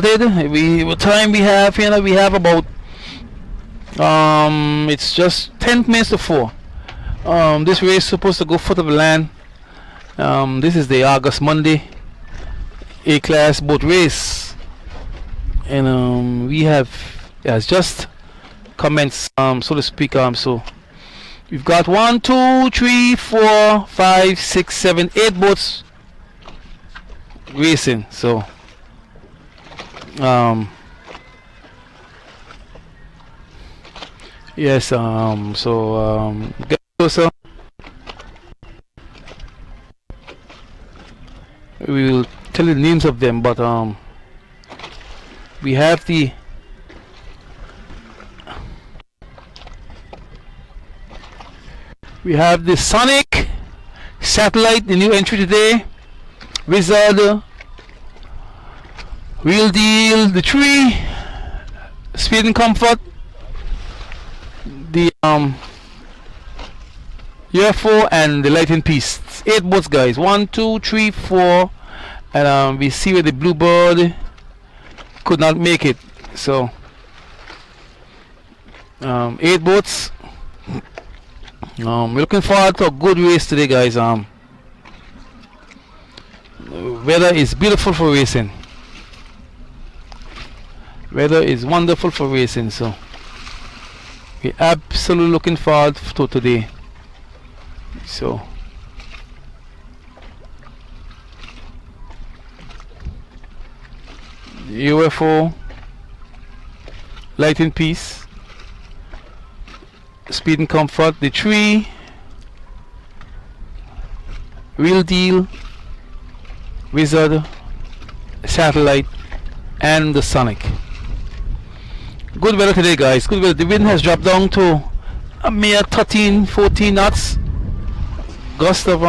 What time we have? We have about it's just 10 minutes to 4. This race is supposed to go foot of the land. This is the August Monday A class boat race, and we have, yeah, it's just commenced, so to speak. So we've got 1, 2, 3, 4, 5, 6, 7, 8 boats racing. So yes, get closer. We will tell you the names of them, but we have the Sonic Satellite, the new entry today. Wizard, Real Deal, the Tree, Speed and Comfort, the UFO, and the Light and Peace. 8 boats, guys. 1, 2, 3, 4, and we see where the Bluebird could not make it. So 8 boats. We're looking forward to a good race today, guys. Weather is beautiful for racing. Weather is wonderful for racing, so we're absolutely looking forward to today. So UFO, Light and Peace, Speed and Comfort, the Tree, Real Deal, Wizard, Satellite, and the Sonic. Good weather today, guys. Good weather. The wind has dropped down to a mere 13, 14 knots. Gust of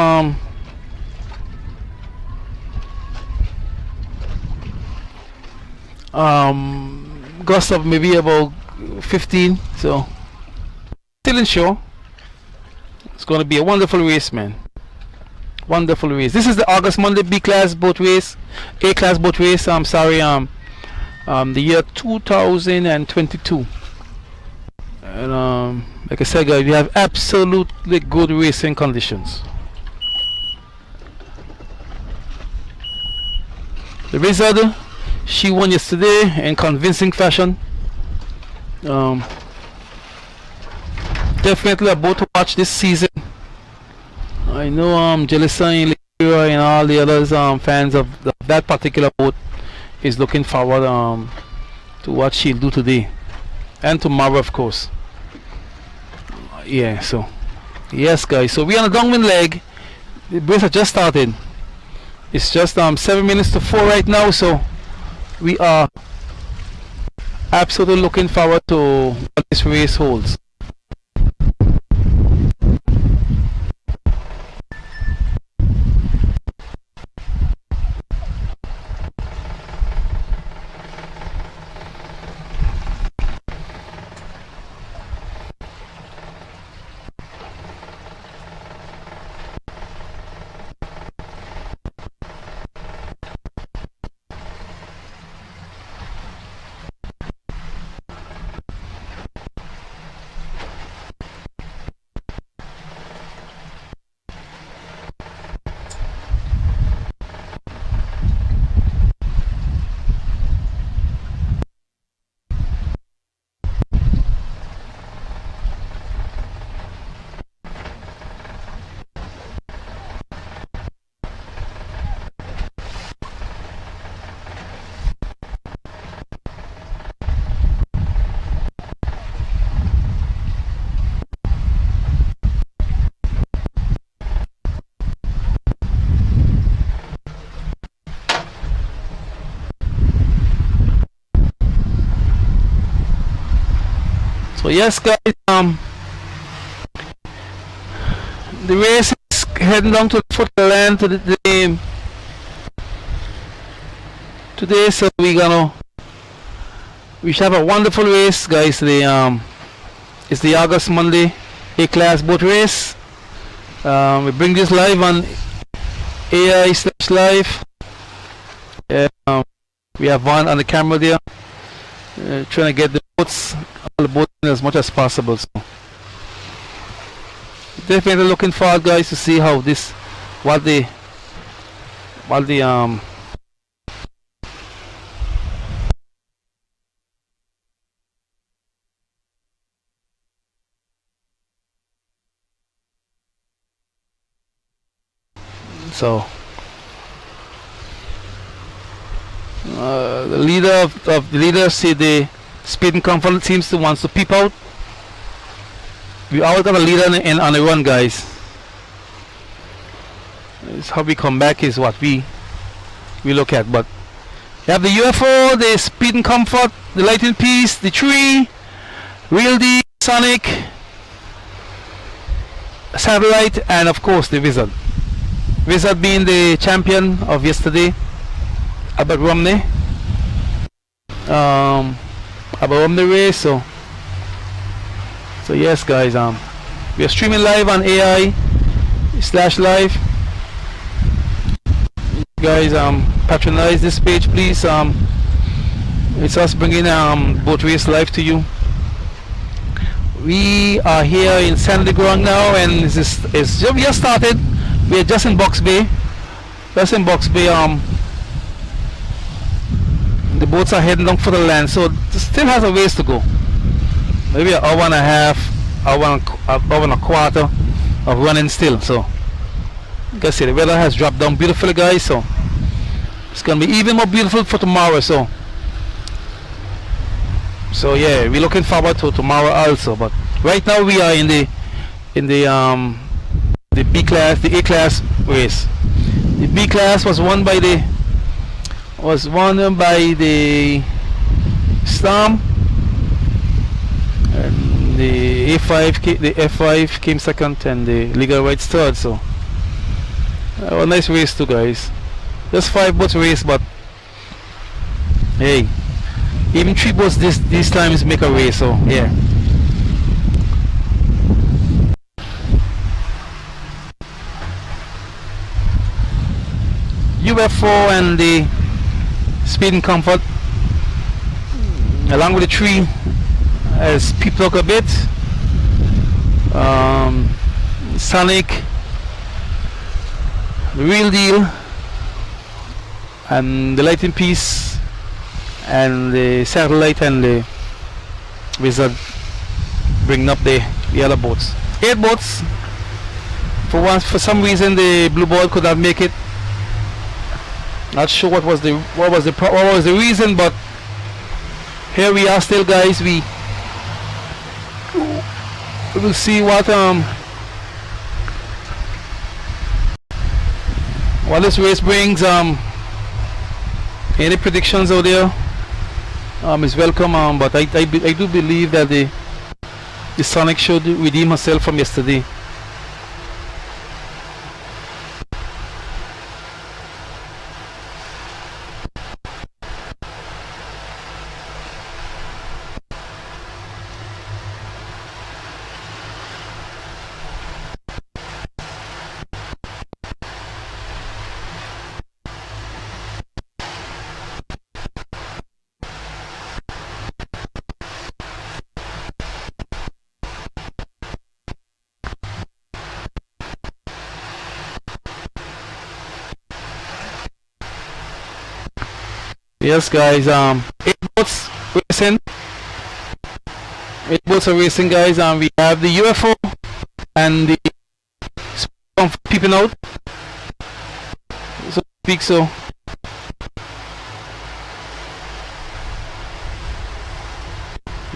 gust of maybe about 15. So still in shore. It's going to be a wonderful race, man. Wonderful race. This is the August Monday B class boat race, A class boat race. I'm sorry, the year 2022. And like I said, guys, we have absolutely good racing conditions. The Wizard, she won yesterday in convincing fashion. Definitely a boat to watch this season. I know Jelisa and Lyra and all the others fans of that particular boat is looking forward to what she'll do today and tomorrow, of course. Yeah, so yes, guys, so we're on the downwind leg. The race has just started. It's just 7 minutes to 4 right now, so we are absolutely looking forward to what this race holds. So yes, guys, the race is heading down to the foot of the land today, so we should have a wonderful race, guys. It's the August Monday A class boat race. We bring this live on AI/live. We have one on the camera there, trying to get the boats, all the boats in as much as possible. So definitely looking forward, guys, to see how this, what the so the leader of the leader see the Speed and Comfort seems to wants to peep out. We always got a leader on the run, guys. It's how we come back is what we look at. But you have the UFO, the Speed and Comfort, the Lightning Piece, the Tree, Real D, Sonic, Satellite, and of course the Wizard. Wizard being the champion of yesterday, Albert Romney. Albert Romney race. So yes, guys, we are streaming live on AI/live. Guys, patronize this page, please. It's us bringing boat race live to you. We are here in Sandy Ground now, and we just started. We are just in Box Bay. Just in Box Bay. The boats are heading down for the land, so it still has a ways to go. Maybe an hour and a half, hour and a quarter of running still. So, like I said, the weather has dropped down beautifully, guys. So it's gonna be even more beautiful for tomorrow. So yeah, we're looking forward to tomorrow also. But right now we are in the B class, the A class race. The B class was won by the Storm, and the F5 came second, and the Legal Rights third. So a nice race too, guys. Just 5 boats race, but hey, even 3 boats these times make a race. So yeah. UFO and the Speed and Comfort, along with the Tree, has peeped out a bit. Sonic, the Real Deal, and the Lightning Piece, and the Satellite and the Wizard bringing up the other boats. 8 boats. For some reason the Blue Ball could not make it. Not sure what was the reason, but here we are still, guys. We will see what this race brings. Any predictions out there is welcome. But I do believe that the Sonic should redeem herself from yesterday. Yes, guys, 8 boats racing. 8 boats are racing, guys. We have the UFO and the peeping out. So speak so.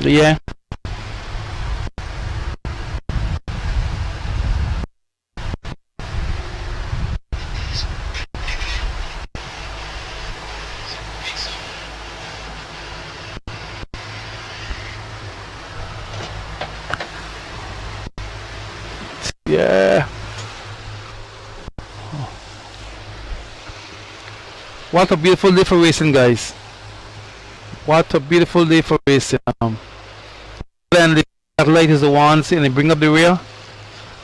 Yeah. Yeah. What a beautiful day for racing, guys. What a beautiful day for racing. And the Satellite is the ones and they bring up the rear.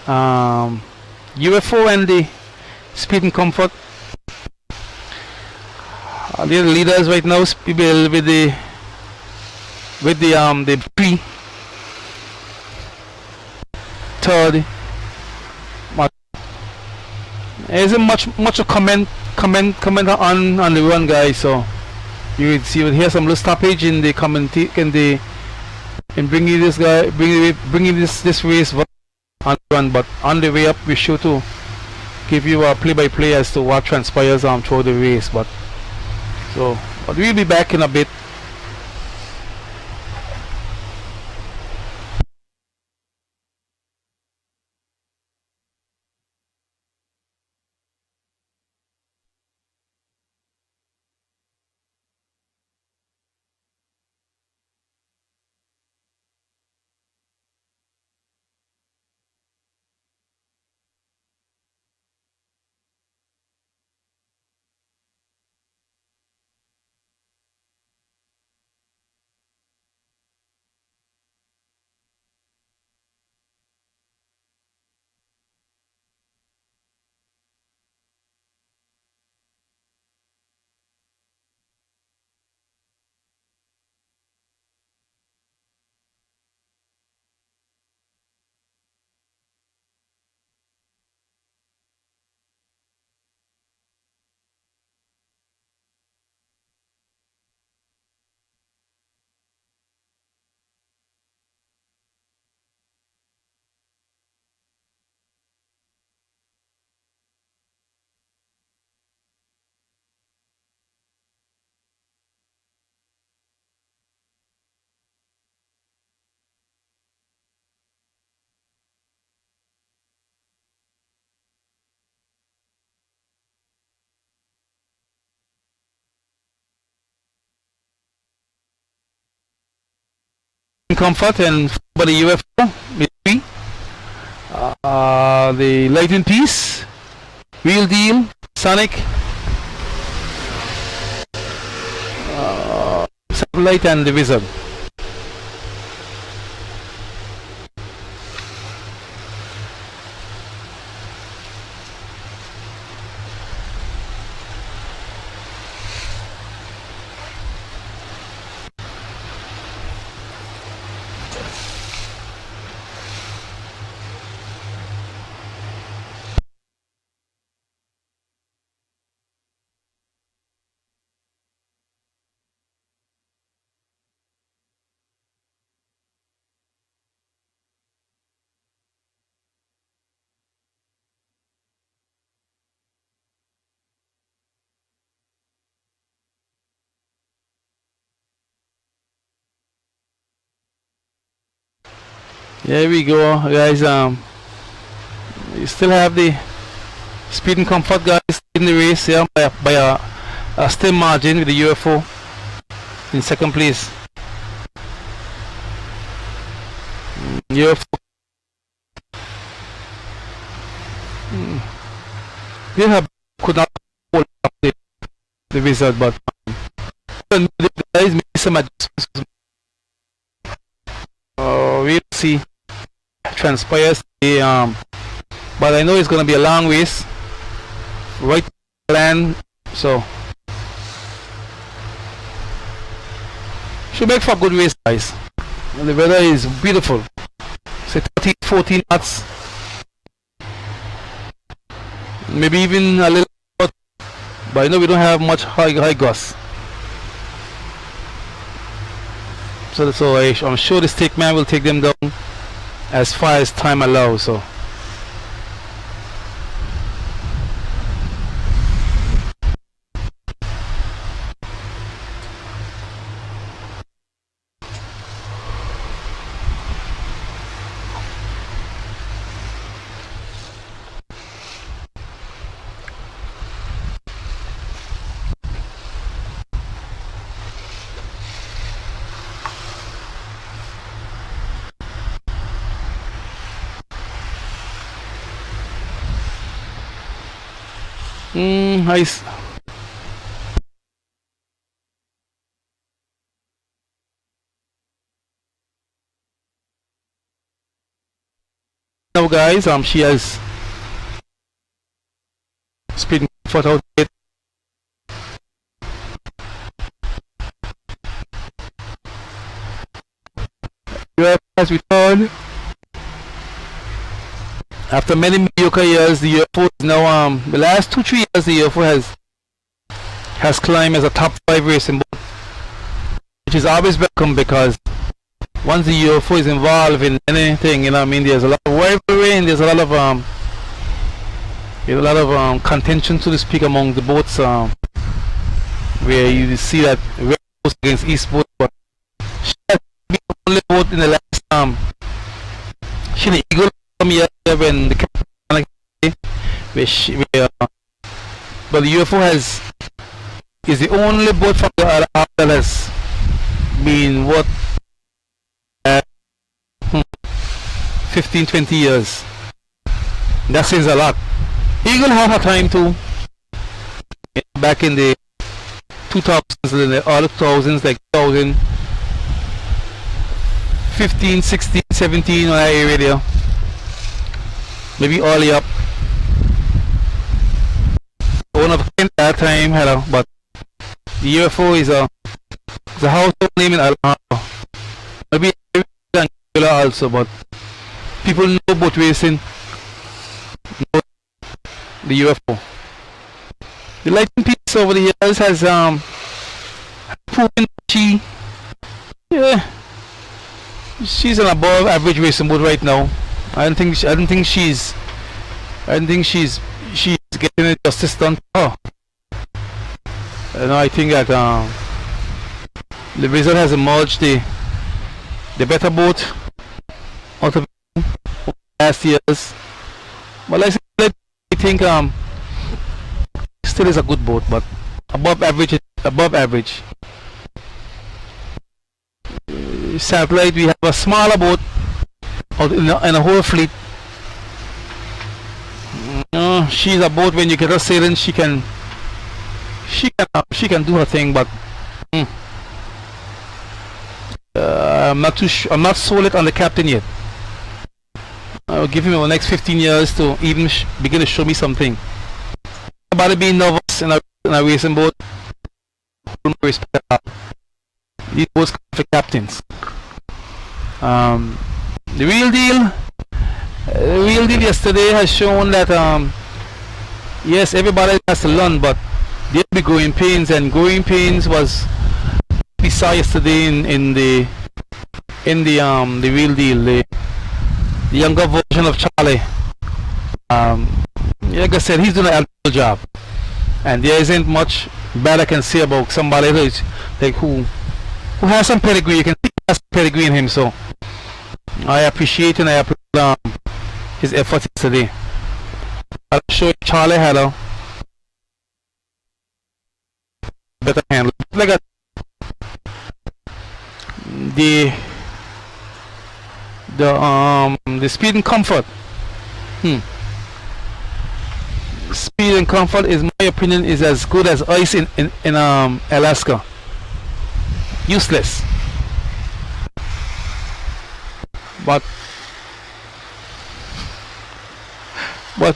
UFO and the Speed and Comfort The leaders right now people with the pre third. There isn't much to comment on the run, guys. So you would hear some little stoppage in the in bringing this guy bringing this race on the run, but on the way up we sure to give you a play-by-play as to what transpires throughout the race. But we'll be back in a bit. Comfort and for the UFO, maybe the Light Peace, Real Deal, Sonic, Satellite, and the Wizard. There we go, guys. You still have the Speed and Comfort guys in the race, yeah, by a slim margin with the UFO in second place. UFO they could not hold up the Wizard, but the guys made some adjustments. We'll see transpires but I know it's gonna be a long race right land, so should make for a good race, guys. And the weather is beautiful. Say 13-14 knots, maybe even a little more, but I know we don't have much high gusts. So I'm sure the stick man will take them down as far as time allows. So nice. Now guys, she has Speed and Comfort out it. And after many mediocre years, the UFO is now the last 2-3 years the UFO has climbed as a top 5 racing boat, which is always welcome, because once the UFO is involved in anything, you know what I mean, there's a lot of rivalry and there's a lot of contention, so to speak, among the boats, where you see that West Coast against East Coast. But she has been the only boat in the last she the Eagle some year when the captain, but the UFO is the only boat from the other half that has been what 15-20 years. That says a lot. Eagle had her time too, back in the 2000s, in the early 2000s, like 2015, 16, 17, on that area there. Maybe early up. One of the that time had a, but the UFO is a household name in Alabama. Maybe Anguilla also, but people know boat racing, know the UFO. The Lightning piece over the years has proven she's an above average racing boat right now. I don't think she's getting it justice done to her. And I think that the result has emerged the better boat out of last years. But like I said, I think still is a good boat, but above average. Satellite, we have a smaller boat out in a whole fleet. She's a boat, when you get her sailing, she can do her thing, but I'm not sold it on the captain yet. I'll give him the next 15 years to even begin to show me something about it. Being nervous in a racing boat, respect that. These boats come for captains. The real deal yesterday has shown that yes, everybody has to learn, but there'll be growing pains, and growing pains was we saw yesterday in the real deal, the younger version of Charlie. Like I said, he's doing an admirable job, and there isn't much bad I can say about somebody who's like who has some pedigree. You can see he has pedigree in him, so I appreciate and I appreciate his efforts yesterday. I'll show you Charlie had a better handle. Look at the speed and comfort. Speed and comfort, is my opinion, is as good as ice in Alaska. Useless. But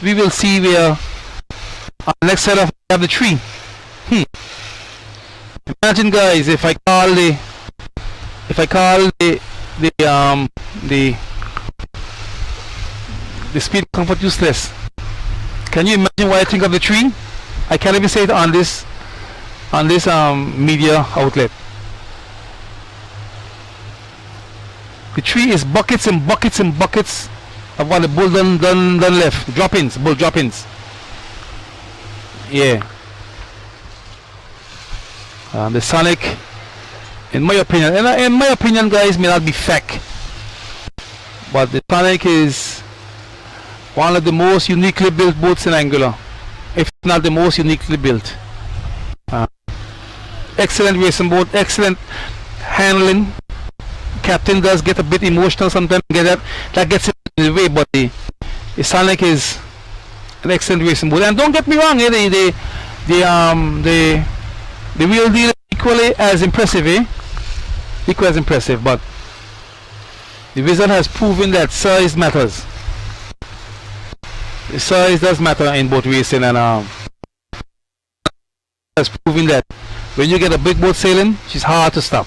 we will see where on the next set of the tree. Imagine, guys, if I call the speed comfort useless. Can you imagine what I think of the tree? I can't even say it on this media outlet. The tree is buckets and buckets and buckets of what the bull done left. Bull drop-ins. Yeah. The Sonic, in my opinion, guys, may not be fact, but the Sonic is one of the most uniquely built boats in Anguilla, if not the most uniquely built. Excellent racing boat, excellent handling. Captain does get a bit emotional sometimes, that gets in the way, but the Sonic is an excellent racing boat. And don't get me wrong, the real deal is equally as impressive, equally as impressive, but the result has proven that size matters. The size does matter in boat racing, and has proven that when you get a big boat sailing, she's hard to stop.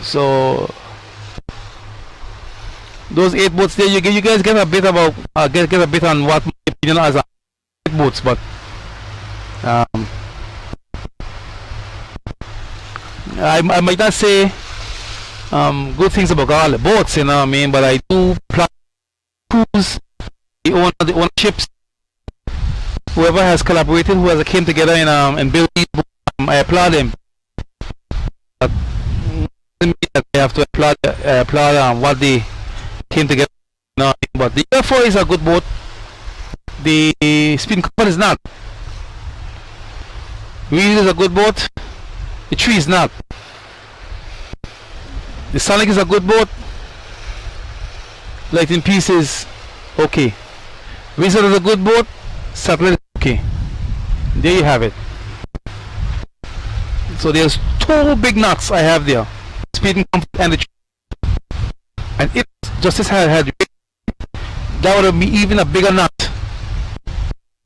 So those 8 boats there, you guys get a bit about get a bit on what my opinion as 8 boats, but um, I might not say good things about all the boats, you know what I mean, but I do plan cruise, the ownerships, whoever has collaborated, who has came together in building these boats, I applaud them. But I have to applaud what they came together. No, but the UFO is a good boat. The Speeding Comfort is not. Wheel is a good boat. The Tree is not. The Sonic is a good boat. Lightning Peace is okay. Wizard is a good boat. Satellite is okay. There you have it. So there's 2 big knots I have there. Speeding Comfort and the Tree. And if Justice had that would be even a bigger knot.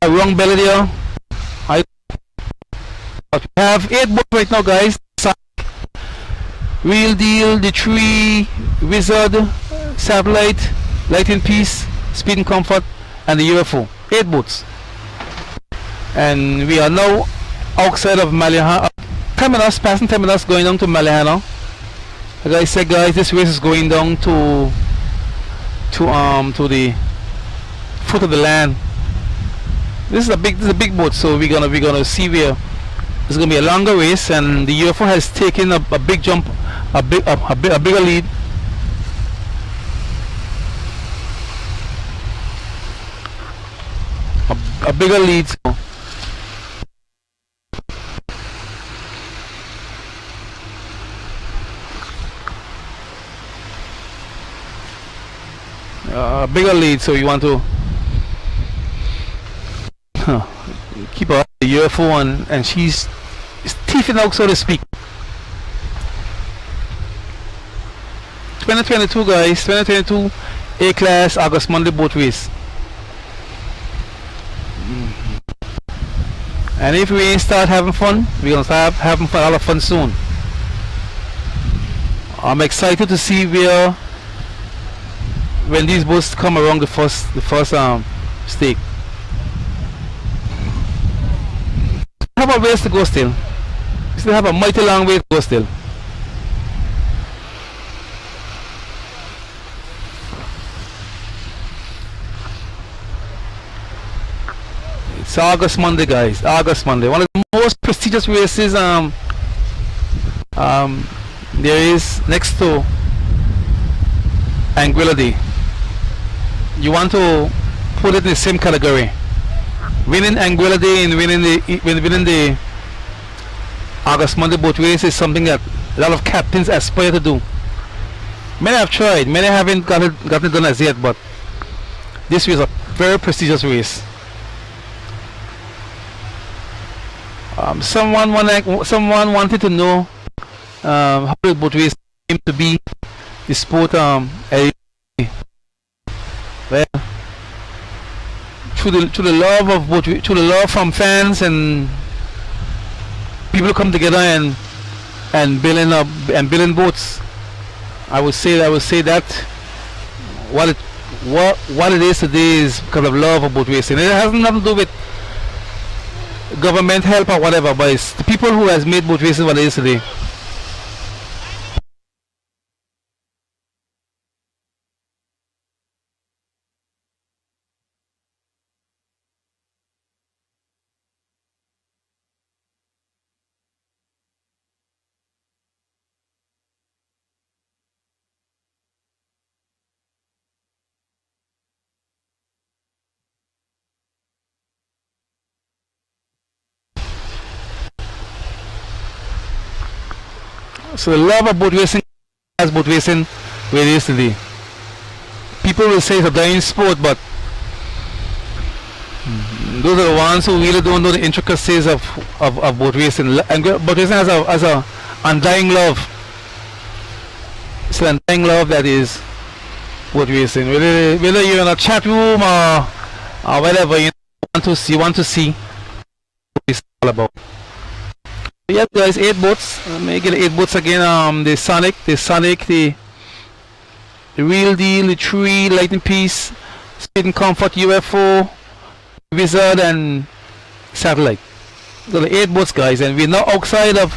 A wrong belly there. But we have 8 boats right now, guys. Real Deal, the Tree, Wizard, Satellite, Lightning Peace, Speeding Comfort, and the UFO. 8 boats. And we are now outside of Malihano. Terminus, passing Terminus, going down to Malihano. As I said, guys, this race is going down to the foot of the land. This is a big boat, so we're gonna see where it's gonna be a longer race, and the UFO has taken a big jump, a bigger lead. A bigger lead. So a bigger lead, so you want to keep up the UFO, and she's teething out, so to speak. 2022, guys, 2022 A-Class August Monday boat race. And if we ain't start having fun, we're gonna start having a lot of fun soon. I'm excited to see when these boats come around the first stake. We have a ways to go still. We still have a mighty long way to go still. It's August Monday, guys. August Monday. One of the most prestigious races there is next to Anguilla Day. You want to put it in the same category. Winning Anguilla Day and winning the August Monday boat race is something that a lot of captains aspire to do. Many have tried, many haven't gotten it done as yet, but this was a very prestigious race. Someone wanted to know how the boat race came to be. The sport, well, through the love of boat, through the love from fans and people come together and building boats. I would say that what it is today is because of love of boat racing. It has nothing to do with government help or whatever, but it's the people who has made boat racing what it is today. So the love of boat racing has boat racing where it is today. People will say it's a dying sport, but those are the ones who really don't know the intricacies of boat racing. And boat racing has a undying love. It's an undying love that is boat racing. Whether you're in a chat room or whatever, you want to see what it's all about. Yeah, guys, 8 boats. Let me get 8 boats again. The Sonic, the Real Deal, the Tree, Lightning Piece, Speed and Comfort, UFO, Wizard, and Satellite. So the 8 boats, guys, and we're now outside of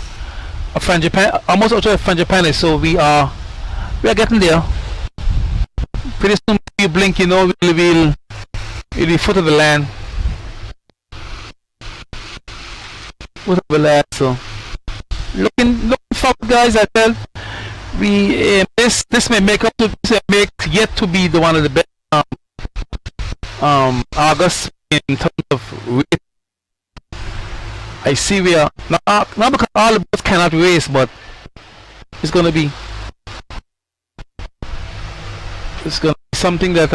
Frangipane, almost outside of Frangipane, so we are getting there. Pretty soon, you blink, you know, we'll be foot of the land. Foot of the land. So looking forward, guys. I tell we this may make up to make yet to be the one of the best August in terms of race. I see we are not because all the boats cannot race, but it's gonna be something that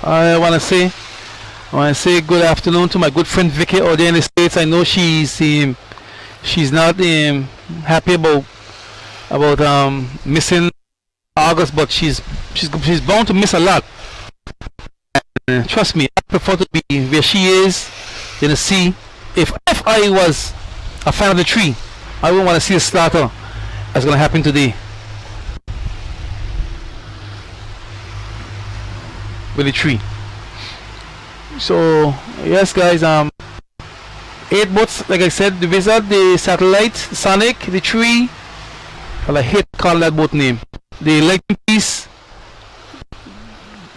I want to say good afternoon to my good friend Vicky out there in the States. I know she's not happy about missing August, but she's bound to miss a lot. And, trust me, I prefer to be where she is than to see. If I was a fan of the tree, I wouldn't want to see a slaughter that's gonna happen today with the tree. So yes, guys, 8 boats, like I said, the Wizard, the Satellite, Sonic, the Tree. Well, I hate to call that boat name. The Lightning Piece,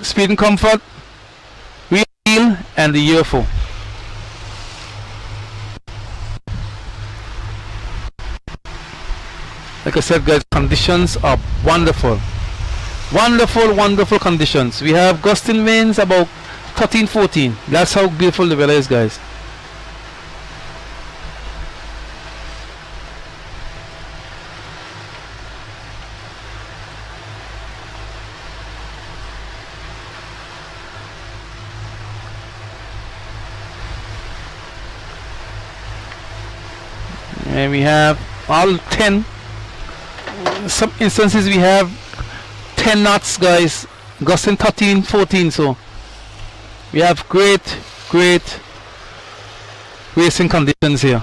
Speed and Comfort, Real Deal, and the UFO. Like I said, guys, conditions are wonderful. Wonderful conditions. We have gusting winds about 13-14. That's how beautiful the weather is, guys. And we have all 10. Some instances we have 10 knots, guys, gusting 13-14. So we have great racing conditions here.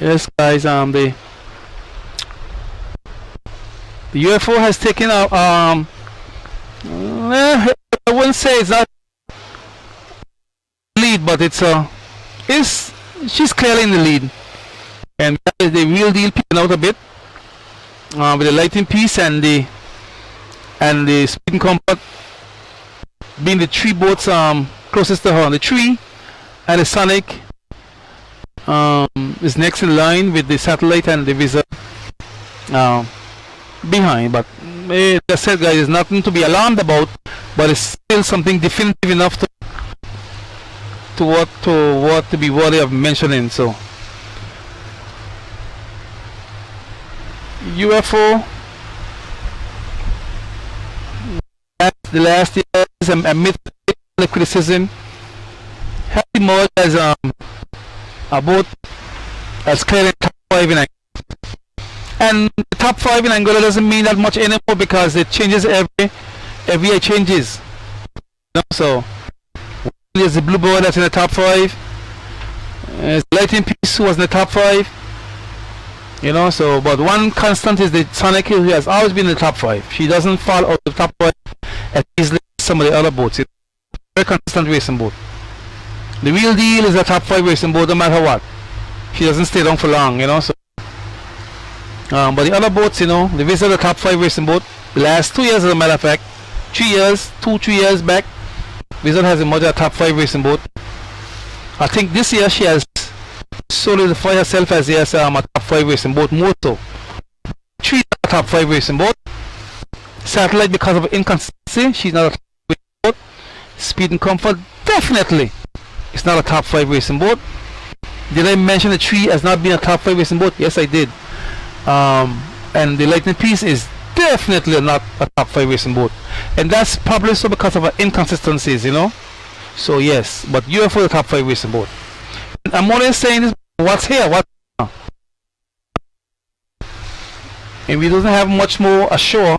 Yes, guys, the UFO has taken out I wouldn't say it's not lead, but she's clearly in the lead, and that is the Real Deal picking out a bit with the Lightning Piece and the Speed and Comfort being the 3 boats closest to her. The Tree and the Sonic is next in line with the Satellite and the Wizard behind. But as I said, guys, there's nothing to be alarmed about, but it's still something definitive enough to be worthy of mentioning. So UFO, the last year is amid the criticism, has emerged as a boat as clear in top 5 in Angola. And the top 5 in Angola doesn't mean that much anymore because it changes every year. Changes. You know, so there's the Bluebird that's in the top 5. There's Lightning Piece who was in the top 5. You know, so but one constant is the Sonic, who has always been in the top 5. She doesn't fall out of the top 5 as easily as some of the other boats. It's a very constant racing boat. The Real Deal is a top 5 racing boat no matter what. she doesn't stay down for long, you know. So, but the other boats, you know, the Visitor, the top 5 racing boat. The last 2 years, as a matter of fact, 3 years, 3 years back, Visitor has emerged a top 5 racing boat. I think this year she has solidified herself as a top 5 racing boat more so. 3 top 5 racing boat. Satellite, because of inconsistency, she's not a top 5 racing boat. Speed and Comfort, definitely, it's not a top 5 racing boat. Did I mention the Tree as not being a top 5 racing boat? Yes, I did. And the Lightning Piece is definitely not a top 5 racing boat, and that's probably so because of her inconsistencies, you know. So yes, but UFO the top 5 racing boat. And I'm only saying this, what's here, what, and we don't have much more ashore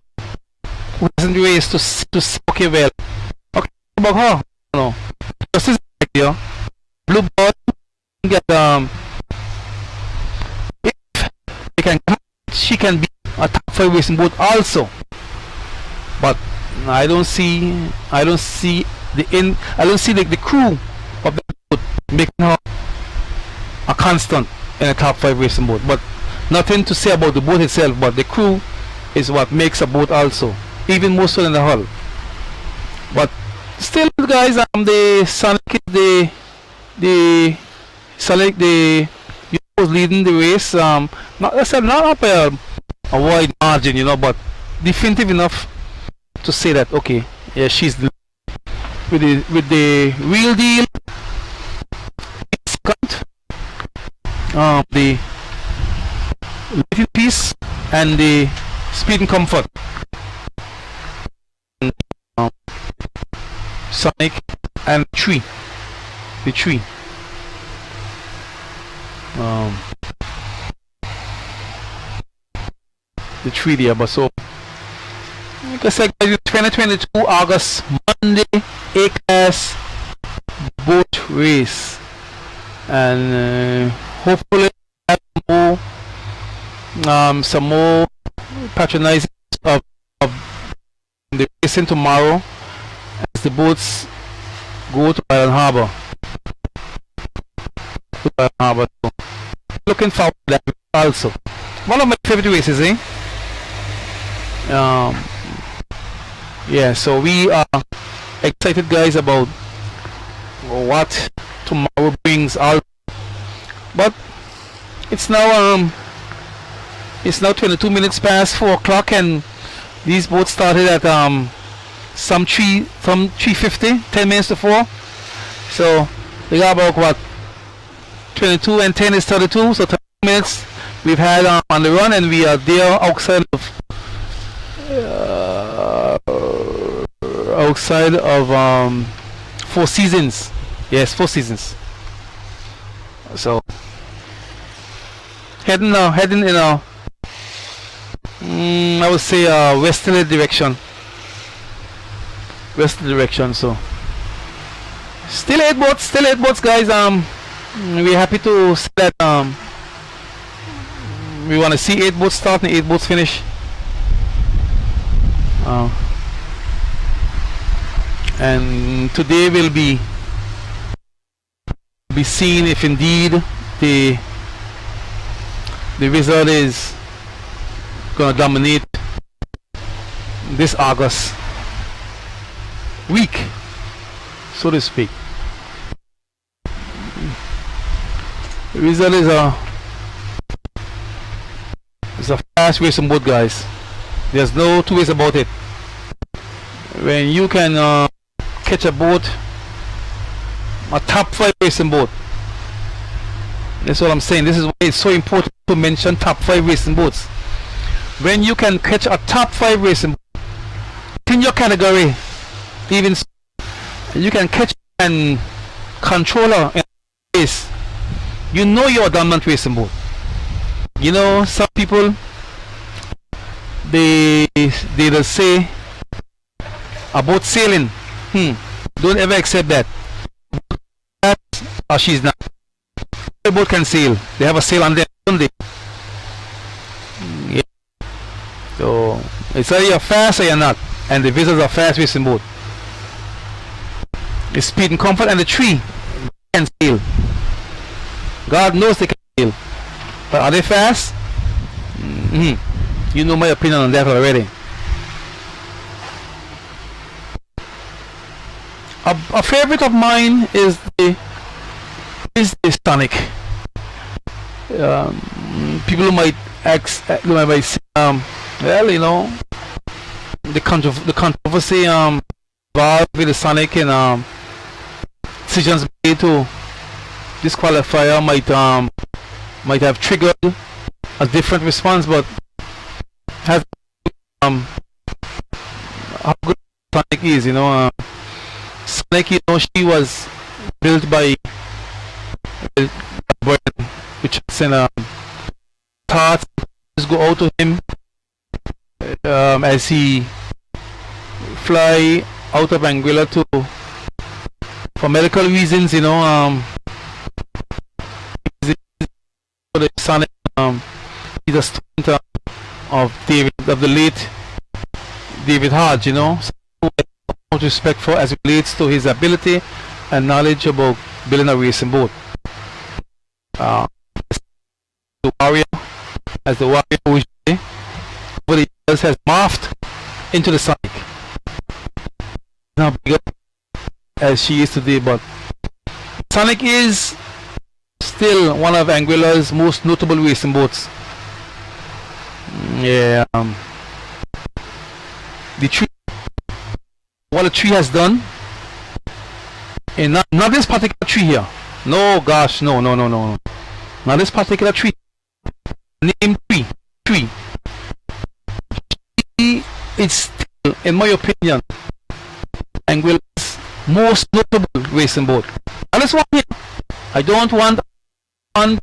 who hasn't raced to see. Okay, well, okay, about her, you know, this is here, Blue Bird, get if they can, she can be a top 5 racing boat also, but I don't see the crew of the boat making her a constant in a top 5 racing boat. But nothing to say about the boat itself, but the crew is what makes a boat also, even more so than the hull. But still, guys, the Sonic, the Sonic, the was leading the race. Not up a wide margin, you know, but definitive enough to say that okay, yeah, she's with the real deal. Second, the Little Piece and the Speed and Comfort. Sonic and Tree, the Tree. The Tree there, but so like I said, 2022 August, Monday, A-class boat race, and hopefully have more, some more patronizing of the racing tomorrow as the boats go to Island Harbor. So looking forward to that also. One of my favorite races, eh? Yeah, so we are excited, guys, about what tomorrow brings out. But it's now 22 minutes past 4 o'clock, and these boats started at some 3:50, 10 minutes to 4. So they got about what, 22 and 10 is 32, so 30 minutes we've had on the run, and we are there outside of Four Seasons. Yes, Four Seasons. So heading in a I would say westerly direction. So still 8 boats, guys. We're happy to see that we want to see 8 boats start and 8 boats finish. And today will be seen if indeed the Wizard is gonna dominate this August week, so to speak. The Wizard is a fast racing boat, guys. There's no two ways about it. When you can catch a boat, a top 5 racing boat, that's what I'm saying. This is why it's so important to mention top 5 racing boats. When you can catch a top 5 racing boat in your category, even so, you can catch and control her in a race, you know you're a dominant racing boat. You know, some people they'll say about sailing, don't ever accept that. Or she's not. The boat can sail. They have a sail on them, don't they? Yeah. So it's either you're fast or you're not, and the Wizards are fast racing boat. The Speed and Comfort and the Tree can sail. God knows they can deal. But are they fast? You know my opinion on that already. A favorite of mine is the Sonic. People might say, well, you know, the controversy involved with the Sonic and decisions made to disqualify might have triggered a different response, but has how good Sonic is, you know. Sonic, you know, she was built by Brian Richardson. Thoughts go out to him as he fly out of Anguilla for medical reasons, you know. The Sonic, he's a student of the late David Hodge, you know. So much respect for as it relates to his ability and knowledge about building a racing boat. The warrior, who over the years has morphed into the Sonic. Not bigger as she is today, but Sonic is still one of Anguilla's most notable racing boats. Yeah. The tree, what the tree has done, and not this particular tree here. No, gosh, no. Not this particular tree. Name tree. It's still, in my opinion, Anguilla's most notable racing boat. And this one here, I don't want on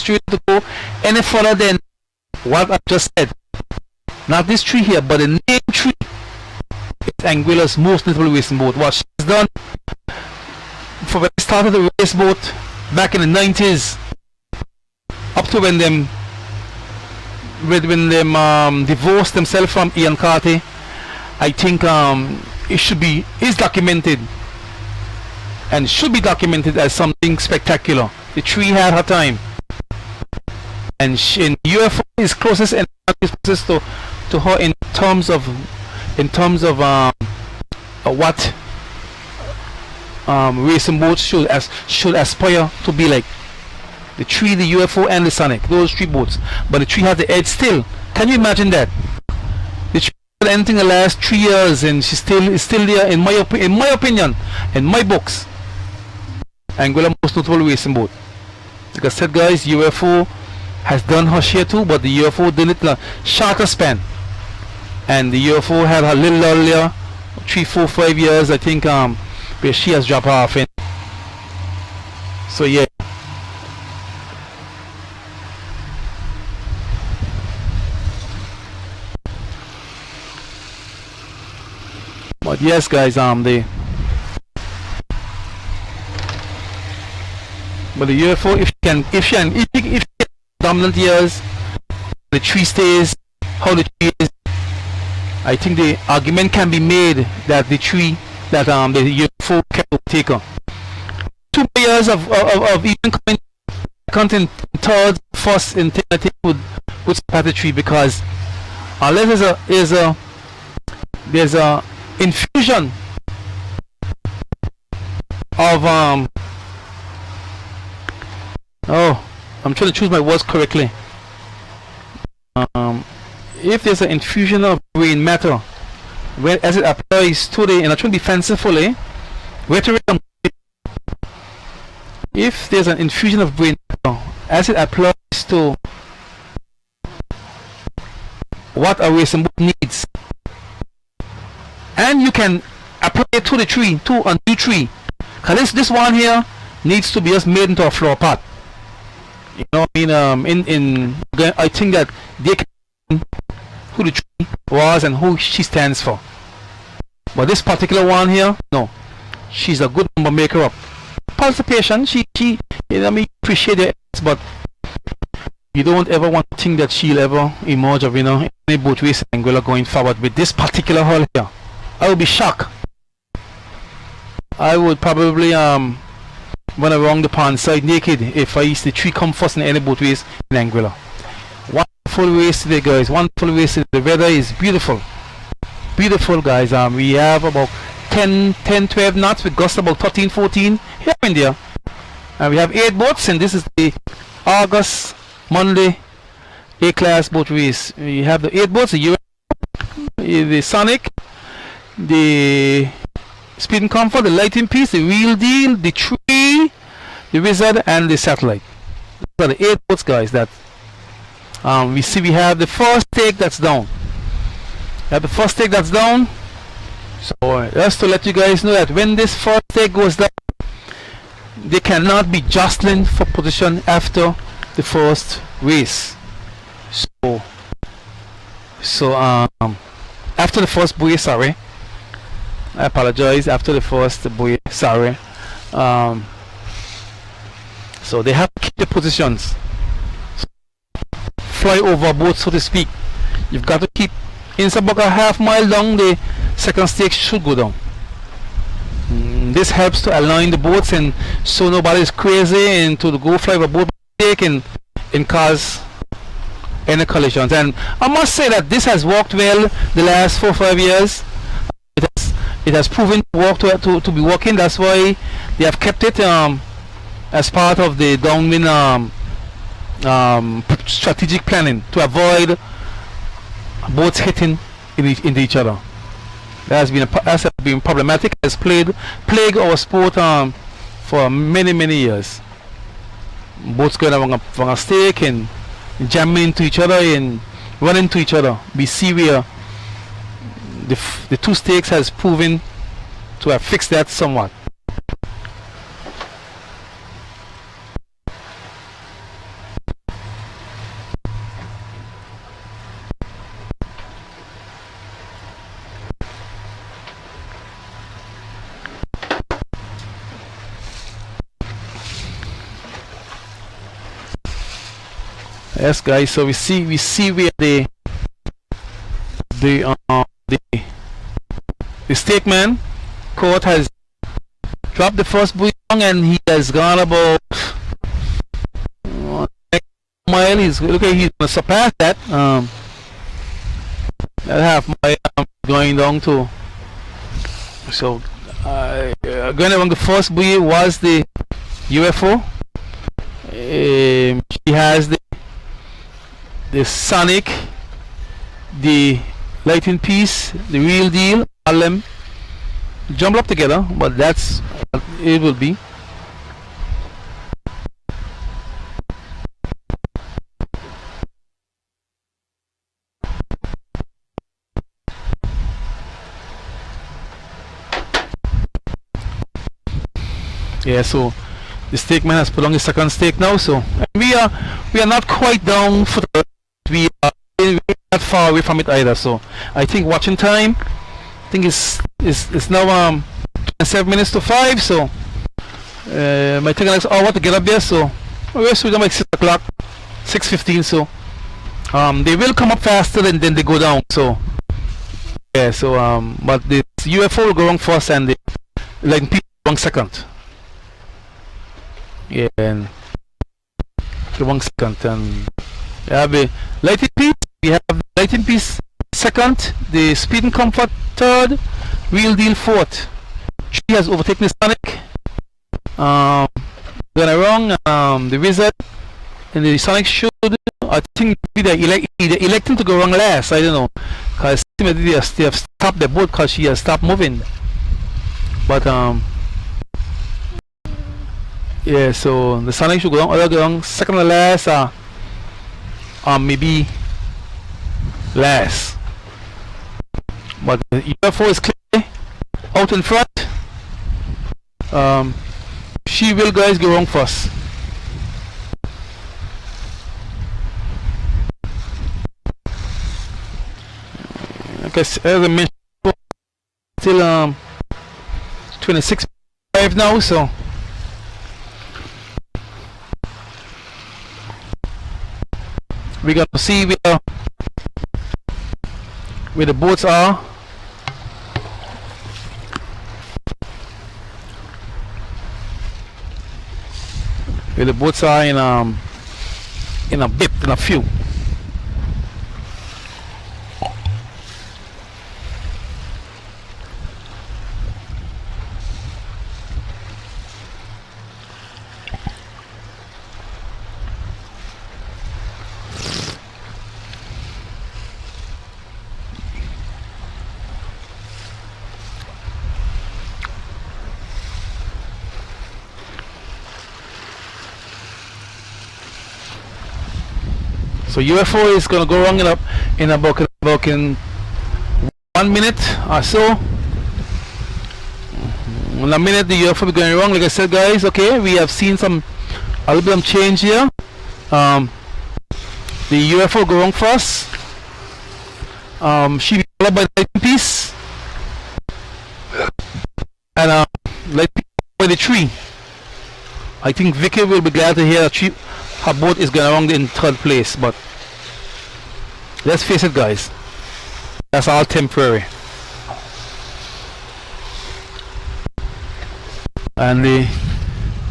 street to go any further than what I just said. Not this tree here, but the name tree is Anguilla's most notable racing boat. What she's done for when they started the race boat back in the 90s, up to when them divorced themselves from Ian Carty. I think is documented and should be documented as something spectacular. The tree had her time, and UFO is closest and closest to her in terms of what racing boats should aspire to be like. The tree, the UFO, and the Sonic, those three boats. But the tree has the edge still. Can you imagine that? The tree did anything the last 3 years, and she is still there. In my opinion, in my books, Anguilla most notable racing boat. Like I said, guys, UFO has done her share too, but the UFO did it in a shorter span. And the UFO had her little earlier, 3, 4, 5 years, I think, where she has dropped off in. So yeah. But yes, guys, but the UFO, if she dominant years, the tree stays how the tree is. I think the argument can be made that the UFO can take her. 2 years of even counting third, first, and third, I think would start the tree, because unless there's a infusion of I'm trying to choose my words correctly. If there's an infusion of brain matter, as it applies to the, and I'm trying to be fancifully, if there's an infusion of brain matter as it applies to what a racing boat needs, and you can apply it to the tree, to a new tree, because this one here needs to be just made into a floor pot. You know what I mean? I think that they can who the tree was and who she stands for. But this particular one here, no, she's a good number maker up. Participation, she you know, I mean, appreciate the efforts, but you don't ever want to think that she'll ever emerge of, you know, any boat race in Anguilla going forward with this particular hull here. I would be shocked. I would probably run around the pond side naked if I used the tree come first in any boat race in Anguilla. Wonderful race today, guys. Wonderful race today. The weather is beautiful. Beautiful, guys. We have about 12 knots with gusts about 13, 14 here in there. And we have 8 boats, and this is the August Monday A-class boat race. We have the 8 boats, the Sonic, the Speed and Comfort, the Lighting Piece, the Real Deal, the Tree, the Wizard, and the Satellite. These are the 8 boats, guys, that we see. We have the first stake that's down. We have the first stake that's down. So just to let you guys know that when this first stake goes down, they cannot be jostling for position after the first race. So after the first buoy, sorry, I apologize, after the first buoy, sorry, so they have to keep the positions, fly over boat, so to speak. You've got to keep in about a half mile down, the second stake should go down. This helps to align the boats, and so nobody is crazy and to go fly over boat stake and cause any collisions. And I must say that this has worked well the last 4 or 5 years. It has proven to work to be working. That's why they have kept it as part of the downwind strategic planning to avoid boats hitting into each other. That has been problematic. It has plagued our sport for many years. Boats going along a stake and jamming into each other and running into each other. We see where the 2 stakes has proven to have fixed that somewhat. Yes, guys. So we see where the stake man court has dropped the first buoy, and he has gone about mile. He's gonna surpass that. That half mile going down to. So going along the first buoy was the UFO. She has the Sonic, the Lighting Piece, the Real Deal, all them jumble up together, but that's what it will be. Yeah, so the stake man has put on his second stake now, so we are not quite down for the. We're not far away from it either. So I think watching time, I think it's now 7 minutes to 5. So might take the next hour to get up there. So we're still like 6 o'clock, 6:15. So they will come up faster than they go down. So yeah. So but the UFO will go wrong first, and the Lighting Piece wrong second. Yeah, and the wrong second, and we have the Lighting Piece. We have the Lighting Piece second, the Speed and Comfort third, Real Deal fourth. She has overtaken the Sonic. Gone wrong. The Wizard and the Sonic should. I think they're electing to go wrong last. I don't know, because they have stopped the boat because she has stopped moving. But yeah. So the Sonic should go wrong. Second to last. Maybe last, but the UFO is clear out in front. She will, guys, go wrong first. Okay, as I mentioned, still 26.5 now, so. We're gonna see where the boats are. where the boats are in a bit, in a few. So UFO is gonna go wrong in about 1 minute or so. In a minute the UFO will be going wrong. Like I said, guys, okay, we have seen a little bit of change here. The UFO go wrong first. She be followed by the lighting piece, and lighting by the tree. I think Vicky will be glad to hear that her boat is going wrong in third place, but let's face it, guys, that's all temporary. And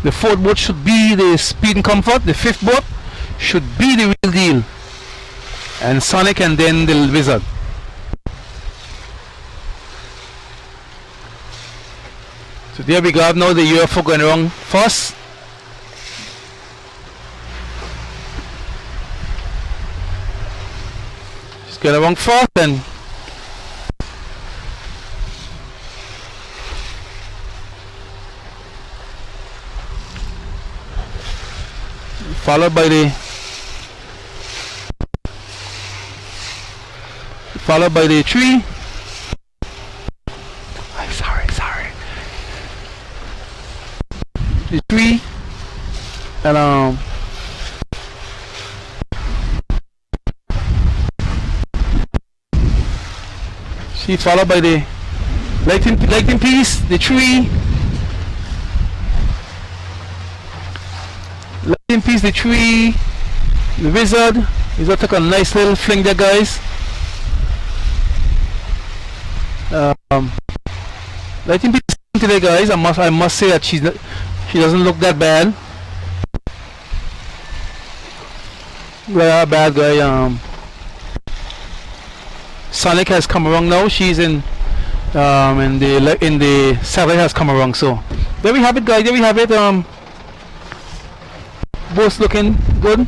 the fourth boat should be the Speed and Comfort. The fifth boat should be the real deal, and Sonic, and then the Wizard. So there we go. Now the UFO going wrong first. Get wrong first, and followed by the tree. I'm sorry. The tree, and she followed by the lighting piece, the tree, lighting piece, the tree, the Wizard. He's gonna take a nice little fling there, guys. Lighting piece today, guys. I must say that she doesn't look that bad. Well, bad guy. Sonic has come around now. She's in the satellite has come around. So there we have it, guys. There we have it. Boats looking good.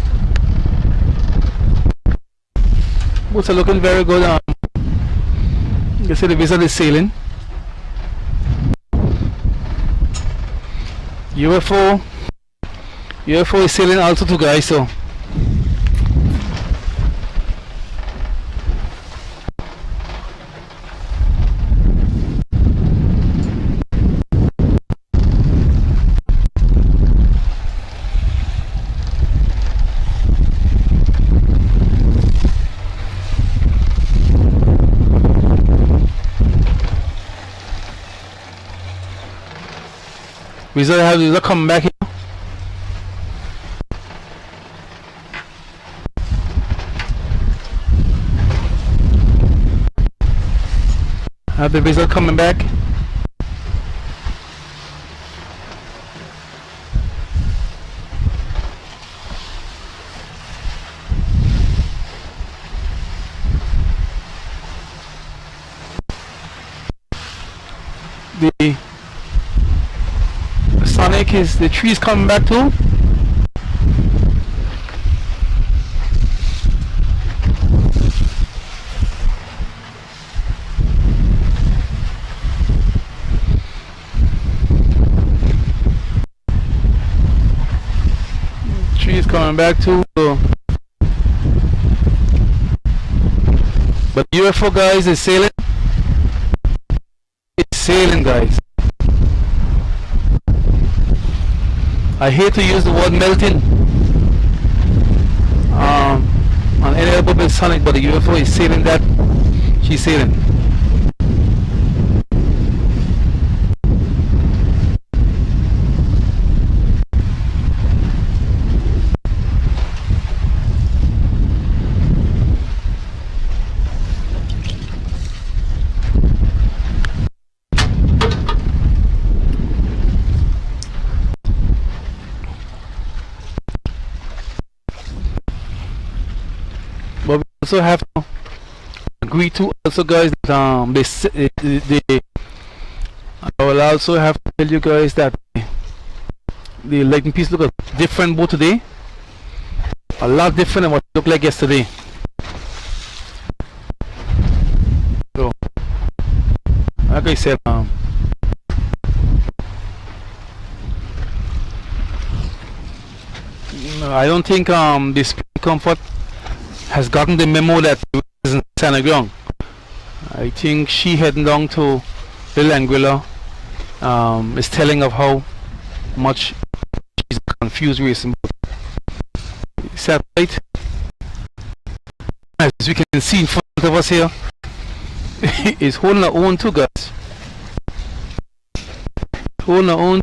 Boats are looking very good. You can see the Wizard is sailing. UFO is sailing also too, guys. So Wizard has come back here. Have the Wizard coming back. The Sonic is the trees coming back too. Trees coming back too. But UFO, guys, is sailing. It's sailing, guys. I hate to use the word melting on any other with Sonic, but the UFO is sailing that. She's sailing. also have to agree to also, guys, that I will also have to tell you guys that the lightning piece look different both today, a lot different than what it looked like yesterday. So like I said, I don't think the Spring Comfort has gotten the memo that it isn't stand ground. I think she heading down to Little Anguilla is telling of how much she's confused racing. Is that right? As we can see in front of us here, is holding her own too, guys. Holding her own.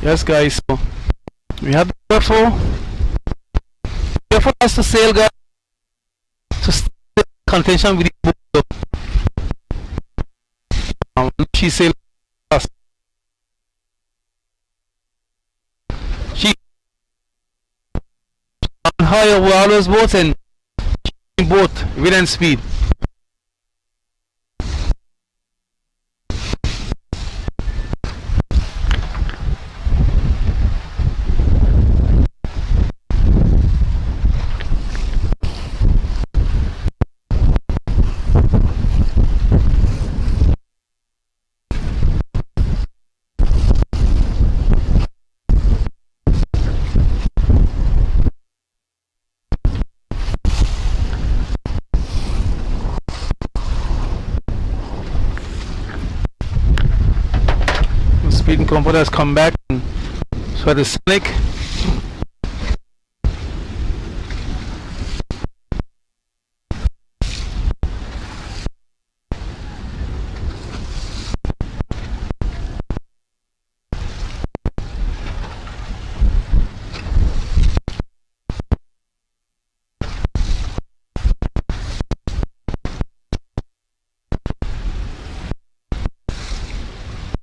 Yes, guys, so we have to be careful as to sail, guys, to stay in contention with the boat. She sailed fast. She on higher over all those boats and both wind and speed. Speeding Comfort has come back, and so the Sonic.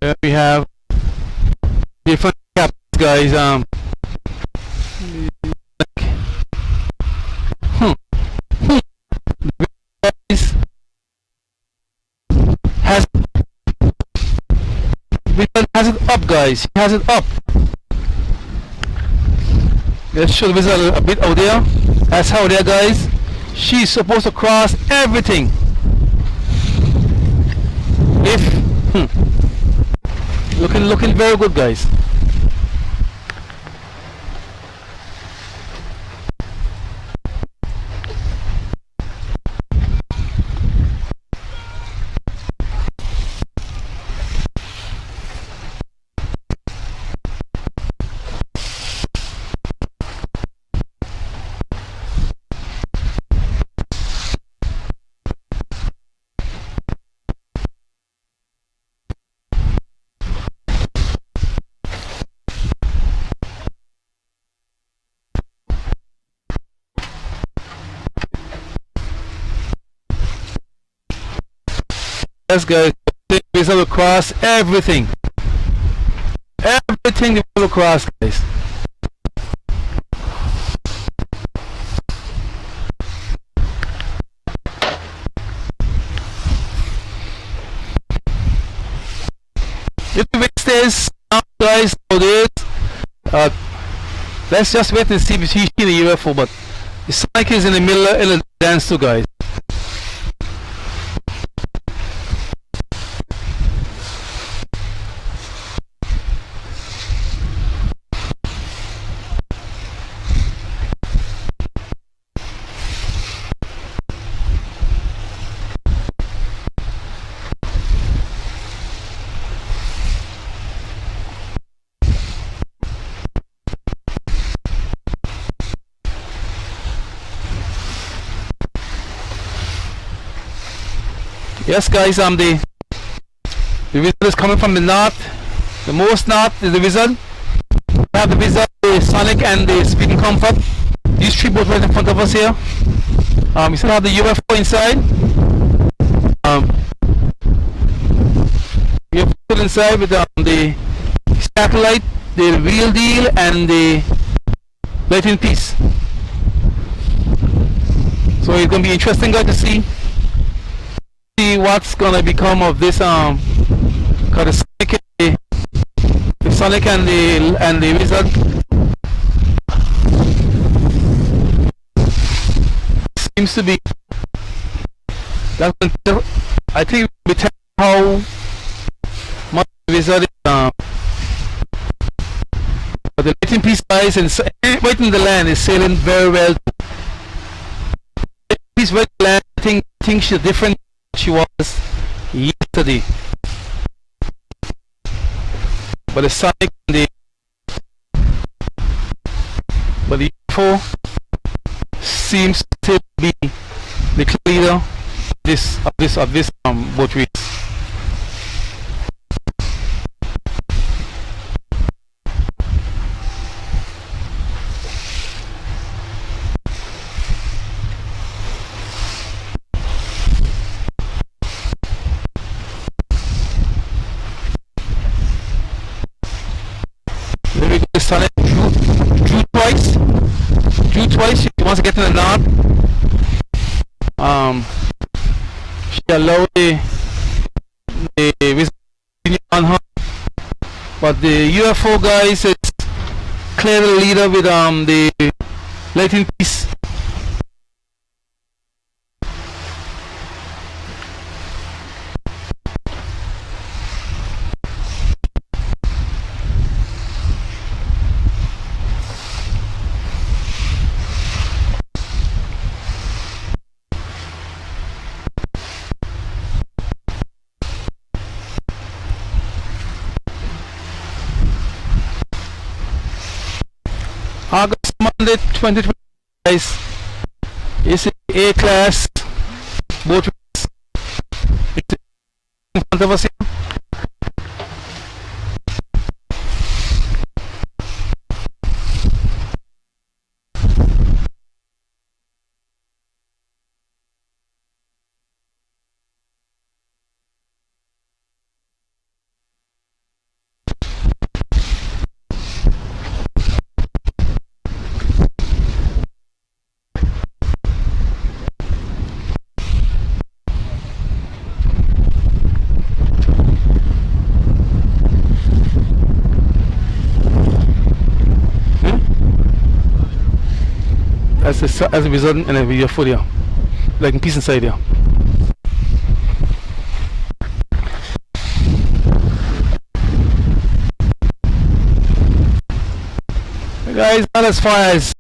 There we have different captains, guys. Has it up, guys. He has it up. Let's show the visual a bit out there. That's how there, guys. She's supposed to cross everything. Looking very good, guys. Yes, guys, they will cross everything. Everything they will cross, guys. If the wind stays down, guys, nowadays, let's just wait and see if she's in the UFO. But the Sonic is in the middle of the dance too, guys. Yes, guys, the wizard is coming from the north. The most north is the wizard. We have the wizard, the Sonic, and the Speeding Comfort. These three boats right in front of us here. We still have the UFO inside. We have put inside with the satellite, the Real Deal, and the Lightning Piece. So it's gonna be interesting, guys, to see what's gonna become of this. Cause the Sonic and the Wizard seems to be. That's I think we tell how much the Wizard is. But the Lightning Piece guys and right in the land is sailing very well. Piece right in the land, I think she's different than she was yesterday. But the Sonic and the UFO seems to be the leader of this boat race. There we go, the Sonic drew twice. She wants to get in the north. She allowed the wizard on her, but the UFO guys is clearly the leader with the Lightning Piece. August Monday 2020, guys. This is A-class boat race. It's in front of us here. As a result, and a video for you, like in piece inside here. Guys, not as far as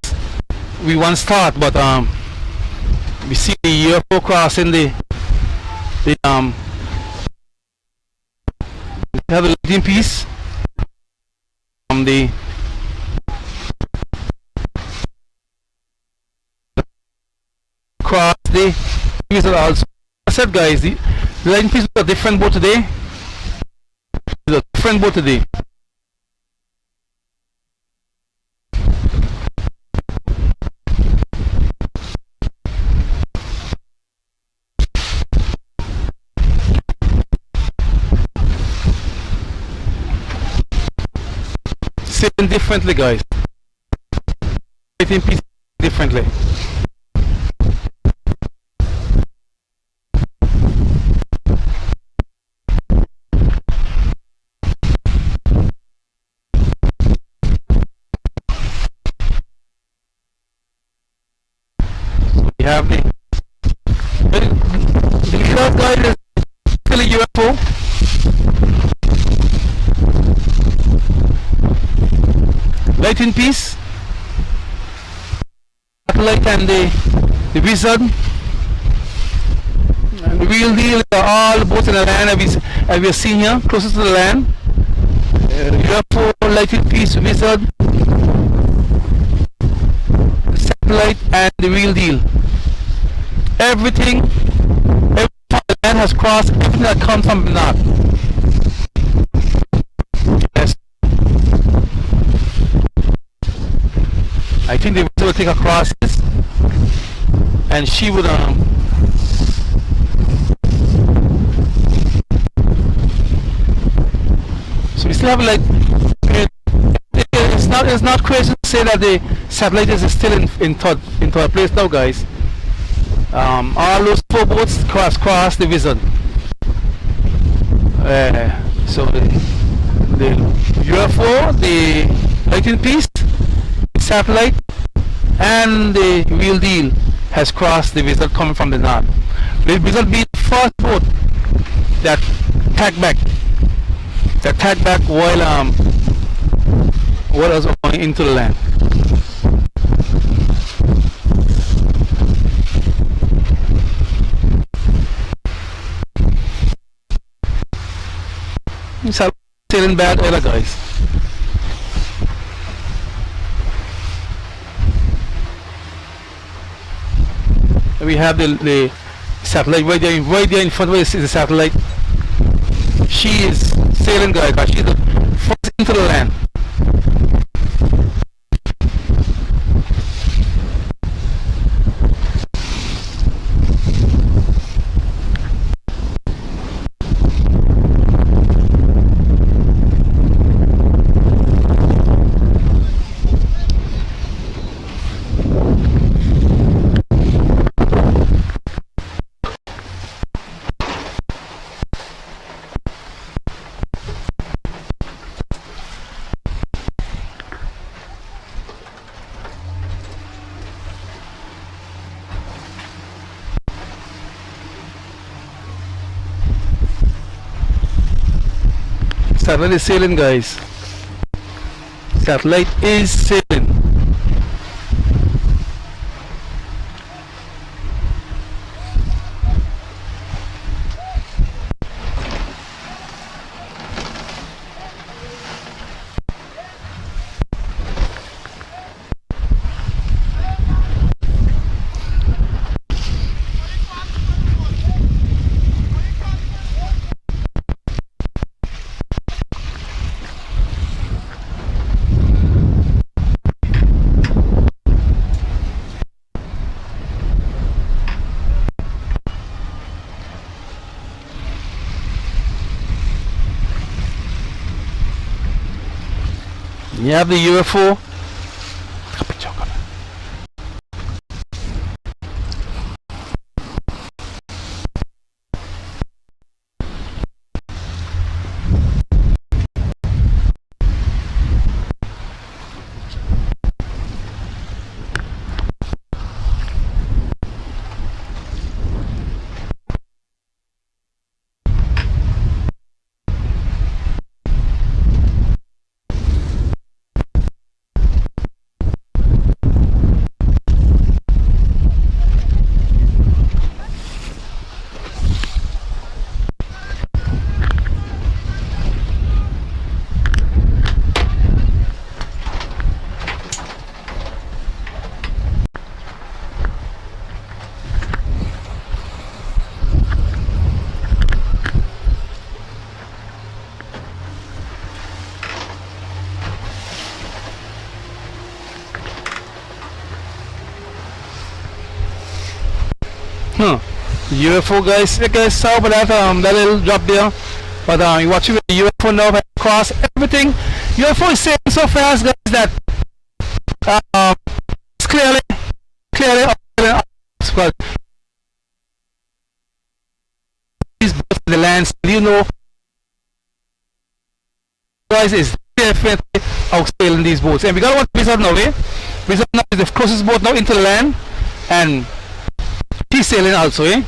we once thought, but we see the UFO crossing the have a Lightning Piece from the cross the Wizard also. I said, guys, the Lightning Piece is a different boat today. It's a different boat today. Sailing differently, guys. Lightning Piece differently. We have the short guy is still a UFO. Lightning Piece, Satellite, and the Wizard, and the Real Deal are all boats in the land as we are seeing here, closest to the land. UFO, Lightning Piece, Wizard, Satellite, and the Real Deal. Every land has crossed everything that comes from the north. Yes. I think the vessel will take across this, and she would so we still have like it's not crazy to say that the satellite is still in third place now, guys. All those 4 boats cross the vision. So the UFO, the Lightning Piece, the satellite, and the Real Deal has crossed the vessel coming from the north. The vessel being the first boat that tagged back. While was going into the land. It's sailing bad weather, guys. We have the satellite right there in front of us is the satellite. She is sailing, guys, but she's the first into the land. Satellite is sailing, guys. Satellite is sailing. You have the UFO. UFO, guys. You guys saw that that little drop there, but you watching the UFO now across everything. UFO is sailing so fast, guys, that it's clearly these boats in the lands, you know, guys, is definitely outsailing these boats. And we got one Wizard now, eh? Wizard now is the closest boat now into the land, and she's sailing also, eh?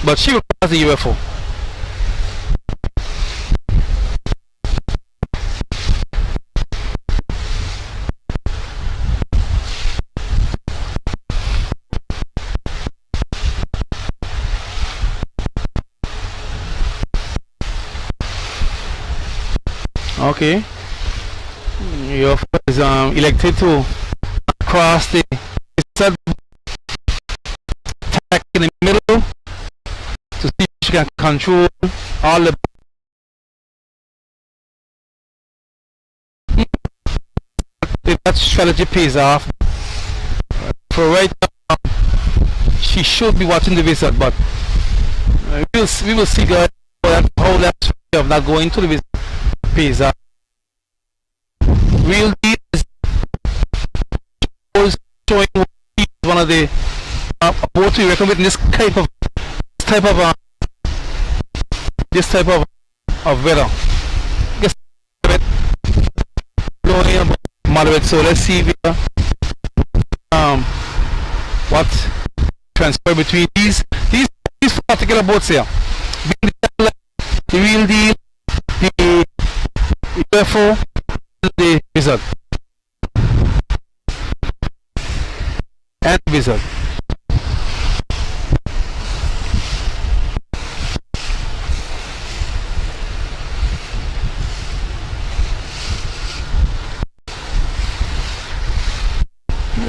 But she will pass the UFO. Okay. UFO is elected to cross the you can control all the. If that strategy pays off, for right now, she should be watching the visit, but we will see how that strategy of not going to the visit pays off. Real deal is showing one of the boats we recommend this type of weather. Guess blowing moderate. So let's see what transpire between these particular boats here. The real deal, the UFO, and the wizard. And wizard.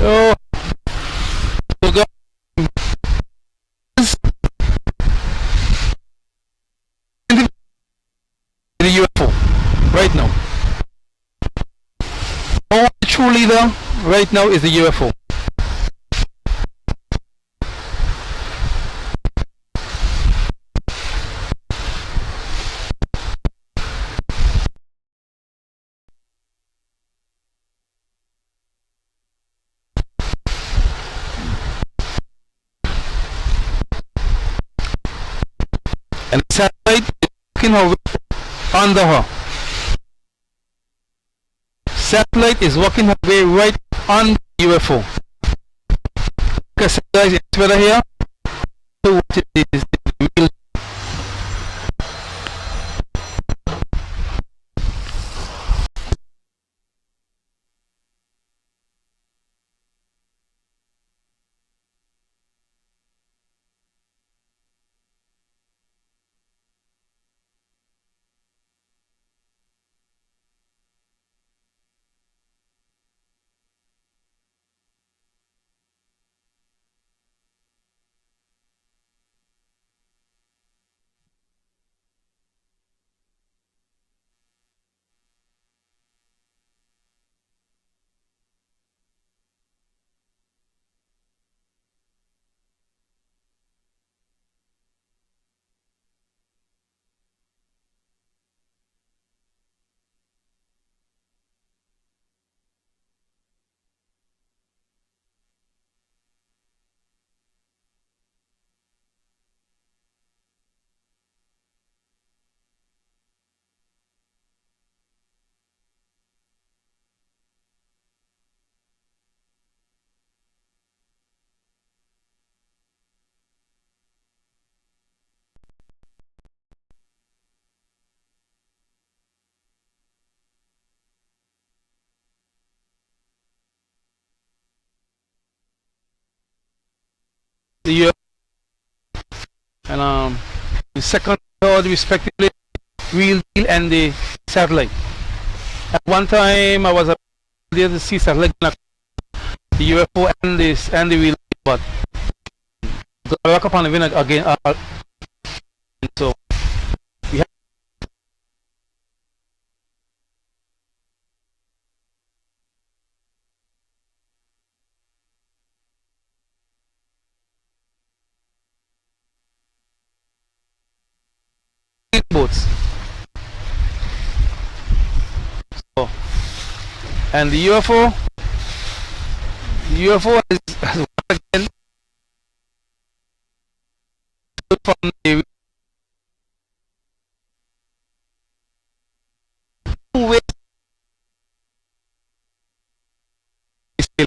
Oh, the UFO right now. Our true leader right now is the UFO. And the satellite is walking her way under her. Satellite is walking her way right on the UFO. Okay, satellite is better here. So what it is the real UFO and the second, third, respectively, real deal and the satellite. At one time, I was there to see satellite, the UFO and the real deal, but got back up on the win again. So we have boats. So, and the UFO has once again from the two-way scale.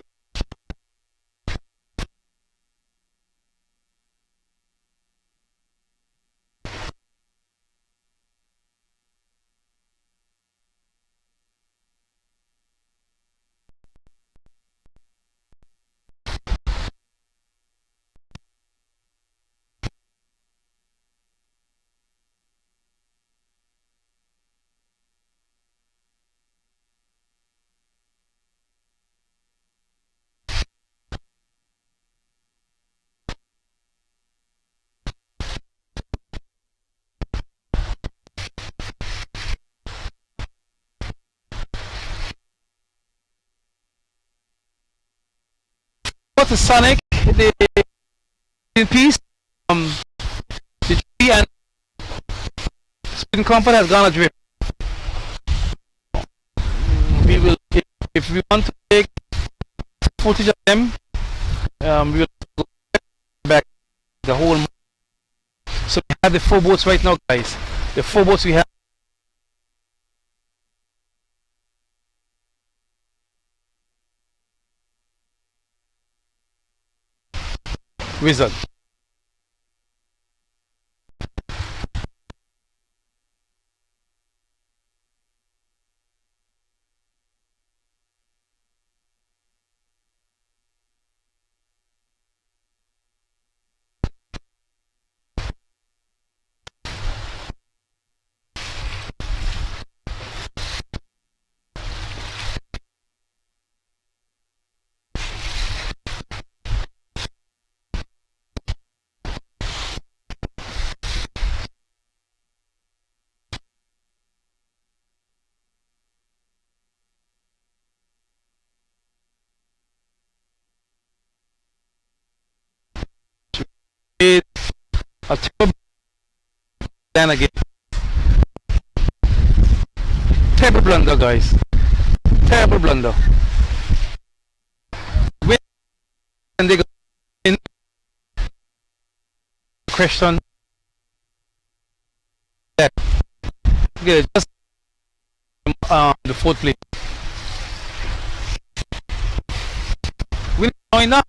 to Sonic, the in peace. The tree and Spin Company has gone adrift. We will, if we want to take footage of them, we will go back the whole. So we have the 4 boats right now, guys. The 4 boats we have. Wizard. A terrible then again. Terrible blunder, guys. Terrible blunder. When they go in question that okay, just the 4th place. We join up.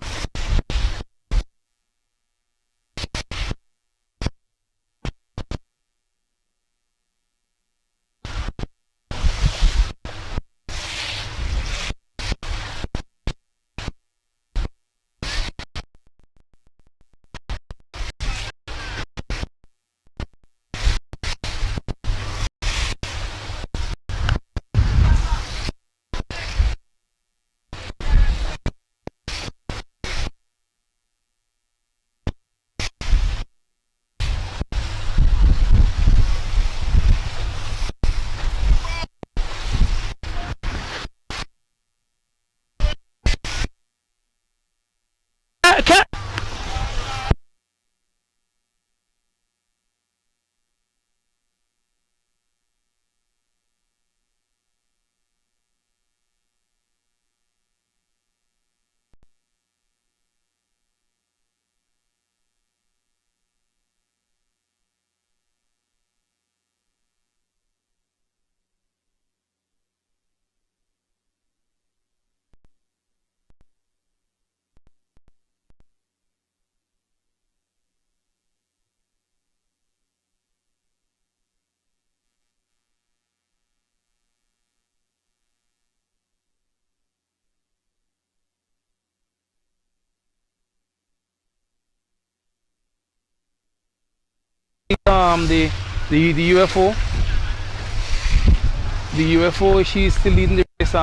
The UFO, she's still leading the race.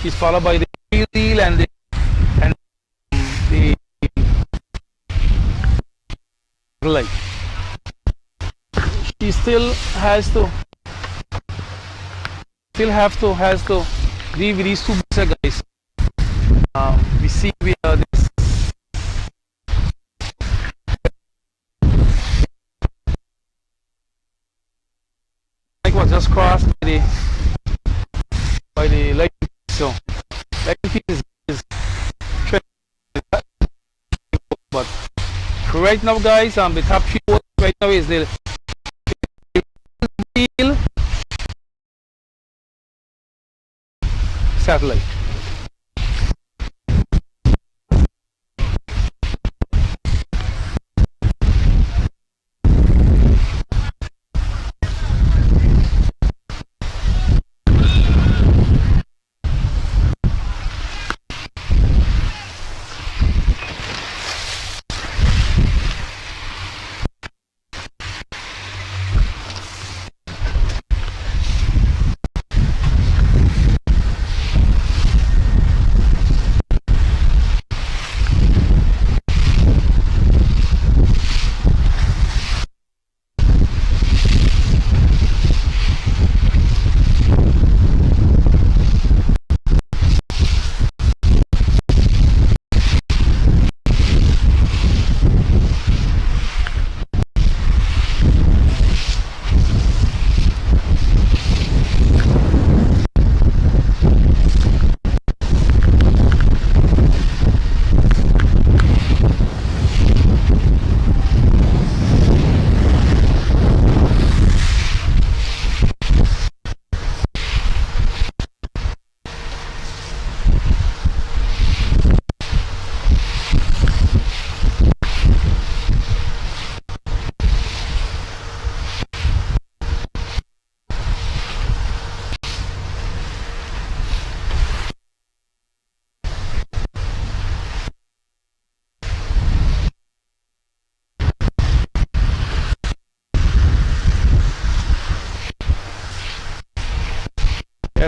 She's followed by the real deal and the light. She still has to leave with these 2 boats, guys. We see we are this. Was just crossed by the light, so light is but right now, guys, the top 3 boats right now is the satellite.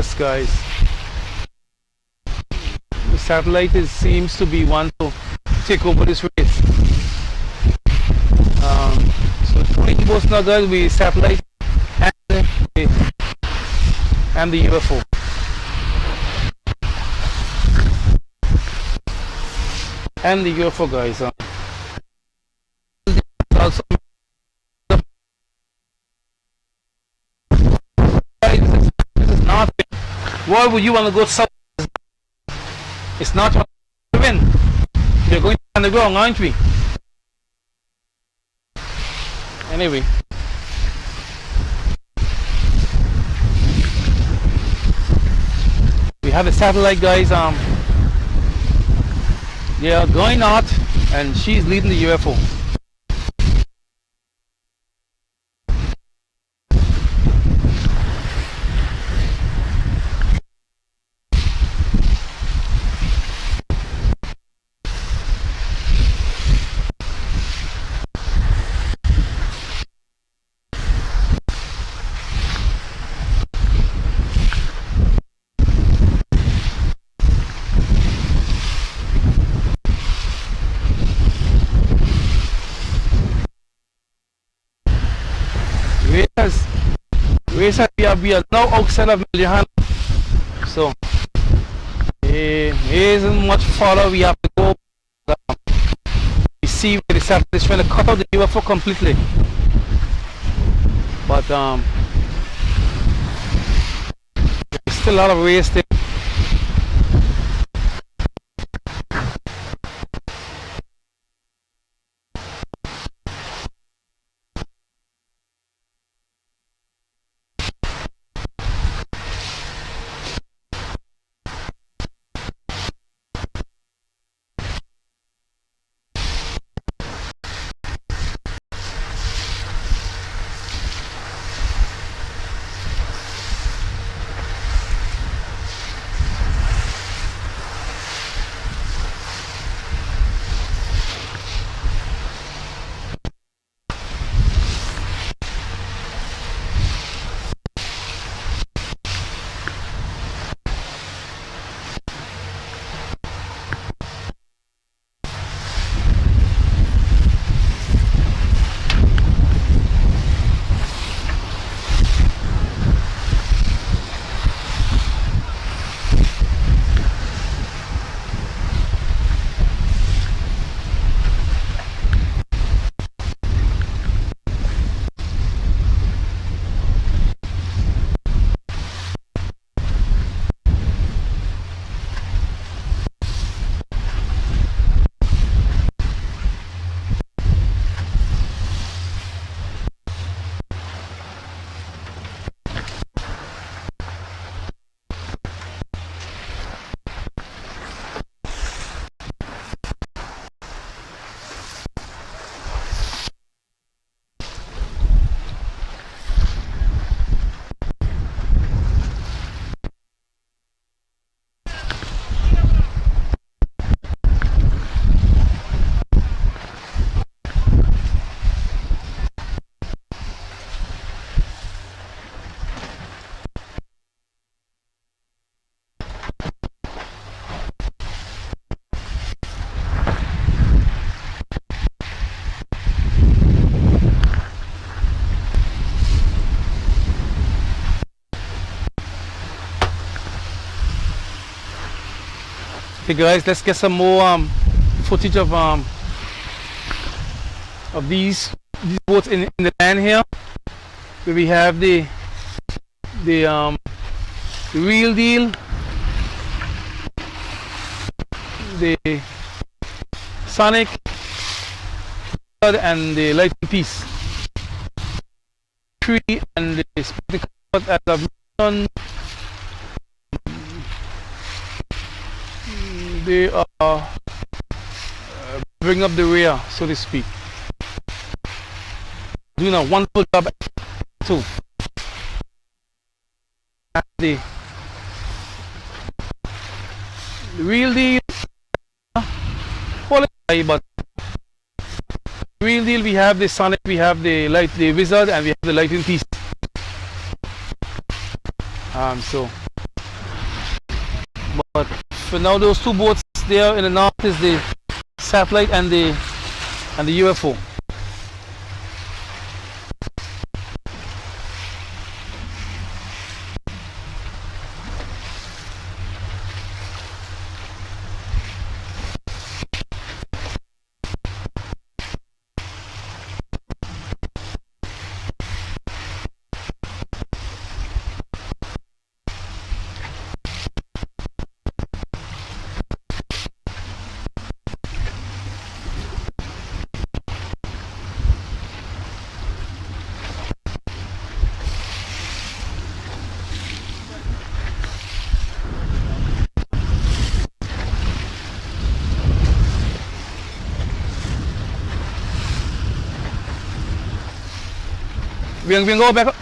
Yes, guys. The satellite seems to be one to take over this race. So 20 boats now, guys. We satellite and the UFO. And the UFO, guys. Also, this is not. Why would you want to go south? It's not to win. We're going on the ground, aren't we? Anyway. We have a satellite, guys. They are going north, and she's leading the UFO. We are now outside of Milihan, so it isn't much farther. We have to go. We see where the satellite is trying to cut out the UFO completely, but there's still a lot of ways there. Okay, guys, let's get some more footage of these boats in the land here, where we have the real deal, the Sonic, and the Lightning Piece. Tree and the spectacle as I've done. They are bring up the rear, so to speak. Doing a wonderful job too. And the real deal, quality, but real deal, we have the Sonic, we have the Wizard, and we have the Lightning Piece. So For now, those two boats there in the north is the satellite and the UFO. We can go back.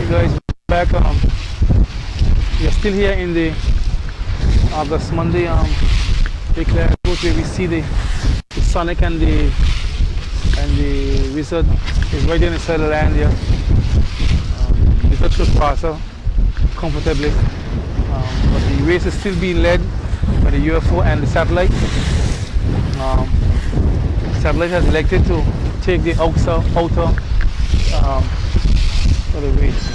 You guys back. We are still here in the August Monday declare boat where we see the Sonic and the Wizard is right there inside the land here. The Wizard should pass her comfortably, but the race is still being led by the UFO and the satellite. Satellite has elected to take the outer for the race.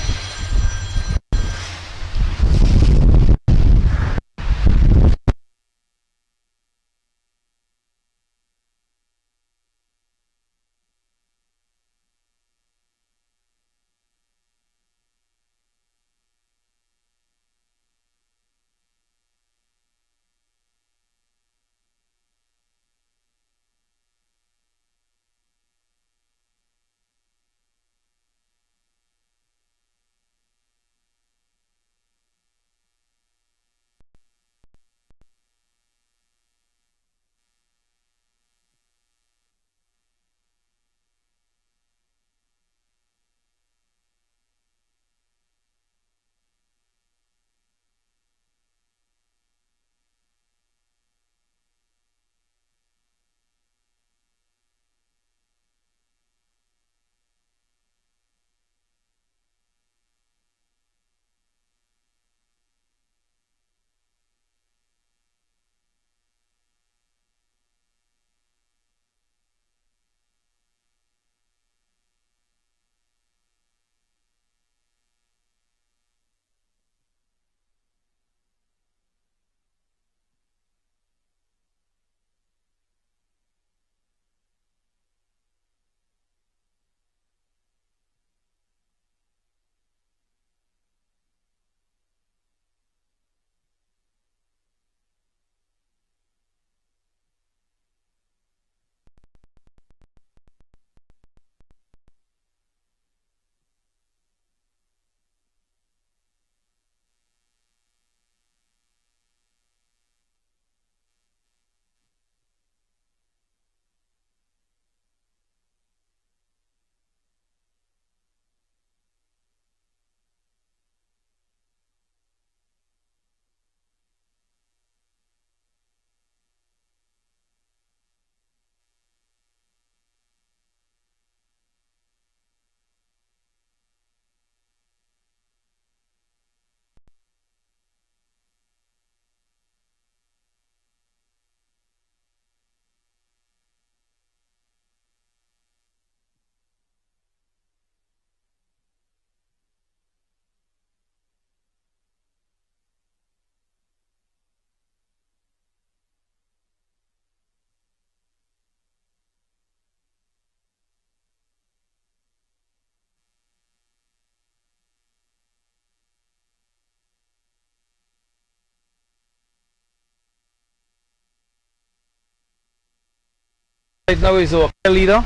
right now is our leader.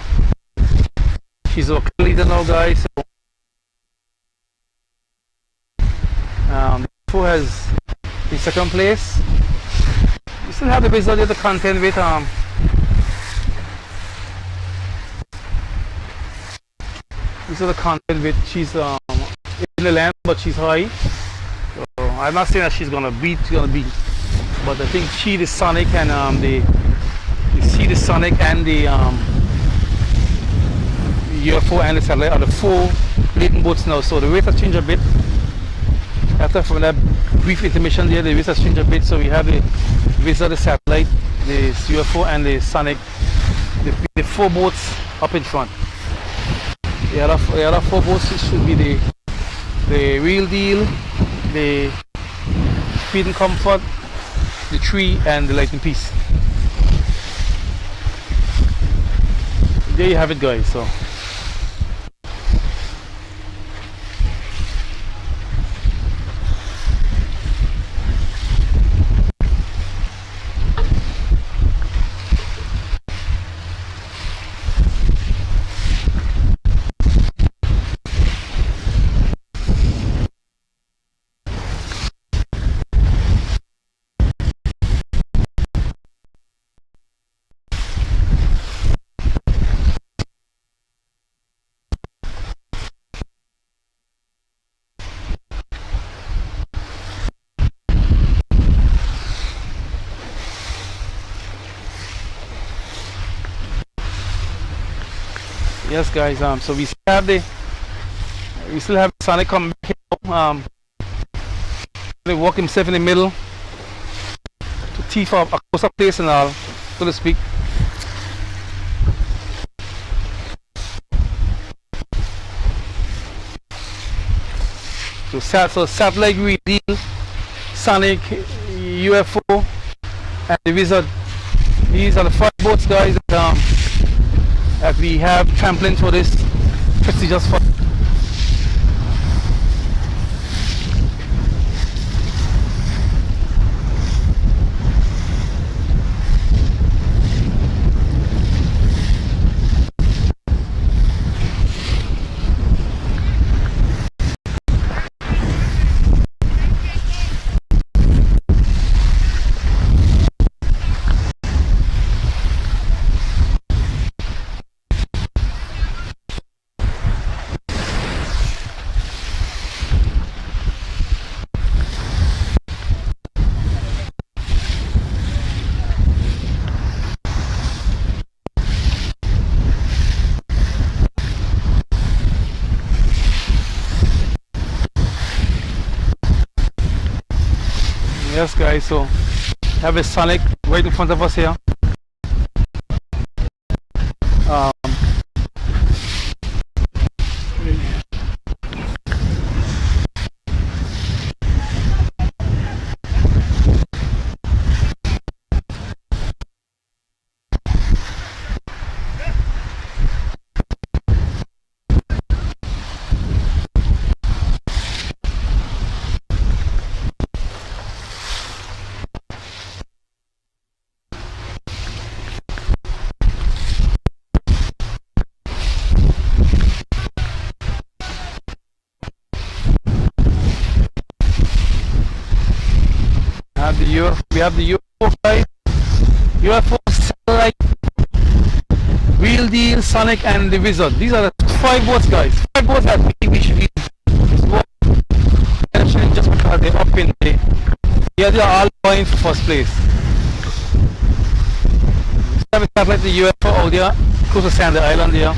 She's our leader now, guys. So, who has in second place? We still have the result of the content with this is the content with she's in the land, but she's high. So I'm not saying that she's gonna beat, but I think she, the Sonic, and the Sonic and the UFO and the satellite are the four leading boats now. So the race has changed a bit. After from that brief intermission there, the race has changed a bit. So we have the race of the satellite, the UFO, and the Sonic, the four boats up in front. The other four boats should be the Real Deal, the Speed and Comfort, the Tree, and the Lightning Piece. There you have it, guys. So yes, guys. So we still have Sonic come back here. They walk himself in the middle to teeth up a closer place and all, so to speak. So satellite, Real Deal, Sonic, UFO, and the Wizard. These are the 5 boats, guys, that we have tramplines for this prestigious fun. Yes, guys, so have a Sonic right in front of us here. We have the UFO, guys, UFO, Satellite, Real Deal, Sonic, and the Wizard. These are the 5 boats, guys. 5 boats that we should be just because they're up in the. Yeah, they are all vying for first place. We have a satellite, the UFO out there, close to Sandy Island there.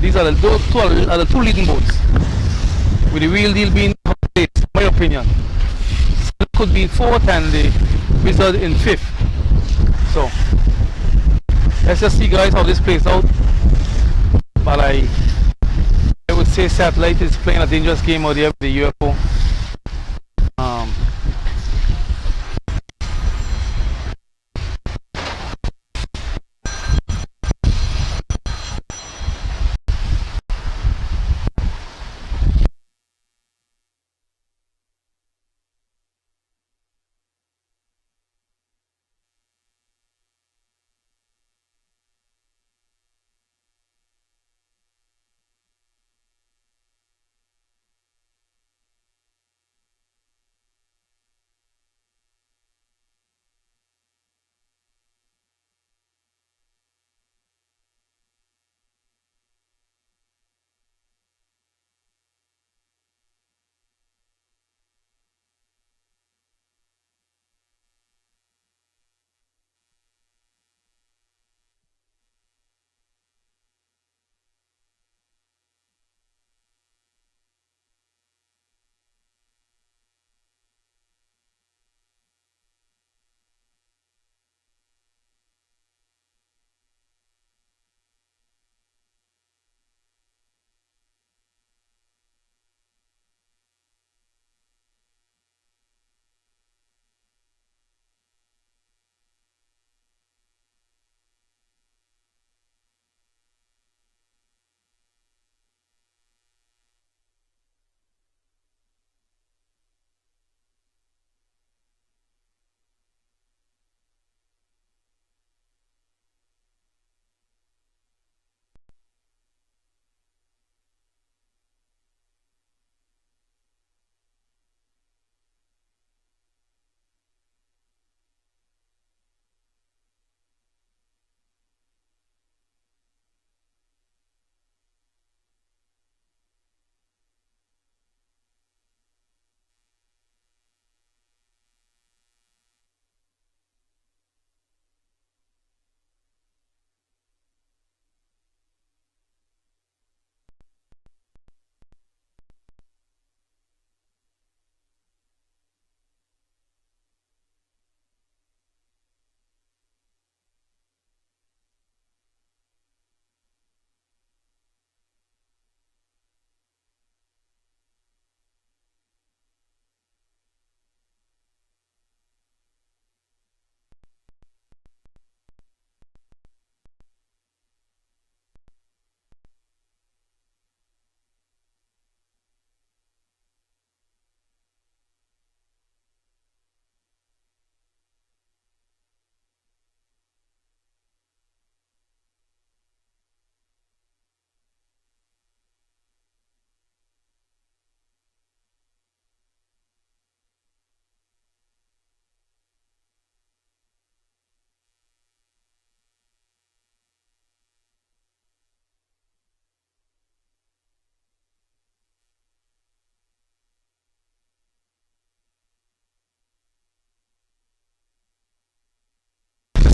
These are the 2 leading boats, with the Real Deal being first place, in my opinion. Could be in 4th and the Wizard in 5th. So let's just see, guys, how this plays out. But I would say Satellite is playing a dangerous game out there with the UFO.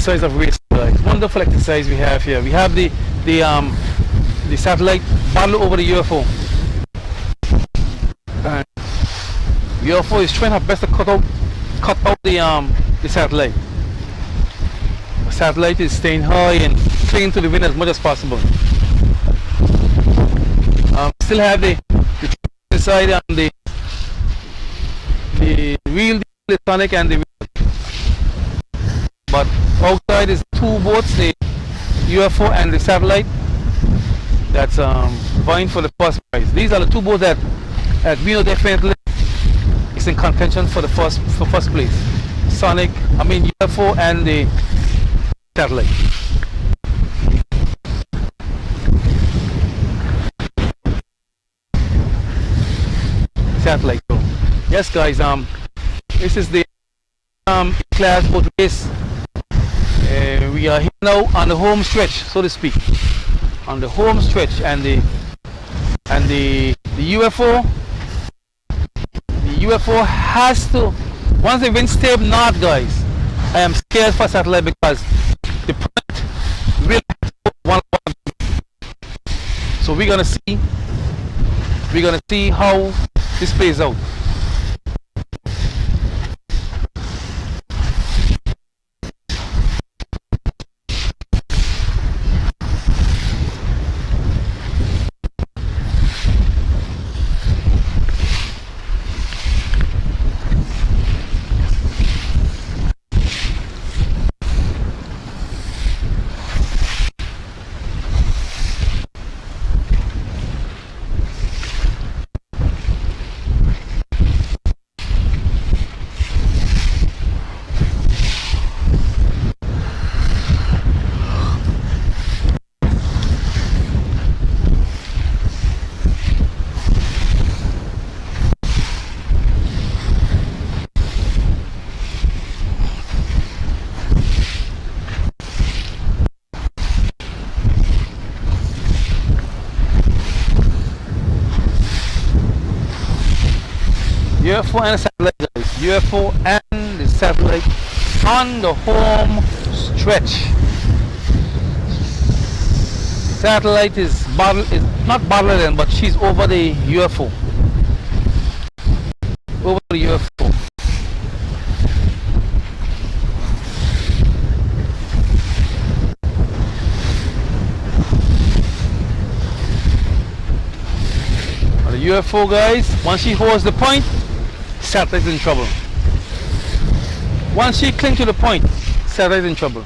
exercise of race, guys. Wonderful exercise we have here. We have the satellite battle over the UFO. And UFO is trying her best to cut out the satellite. The satellite is staying high and clinging to the wind as much as possible. Still have the side and the real Sonic and the but outside is two boats, the UFO and the satellite, that's vying for the first prize. These are the two boats that we know definitely is in contention for the first place. UFO and the satellite. Satellite. Yes, guys. This is the class boat race. We are here now on the home stretch, so to speak. On the home stretch, and the UFO. The UFO has to, once the wind stay north, guys. I am scared for satellite because the point will one. So we're gonna see how this plays out. UFO and the satellite, guys. UFO and the satellite on the home stretch. Satellite is not battling, but she's over the UFO. Over the UFO. The UFO, guys, once she holds the point, satellite is in trouble. Once she clings to the point, satellite is in trouble.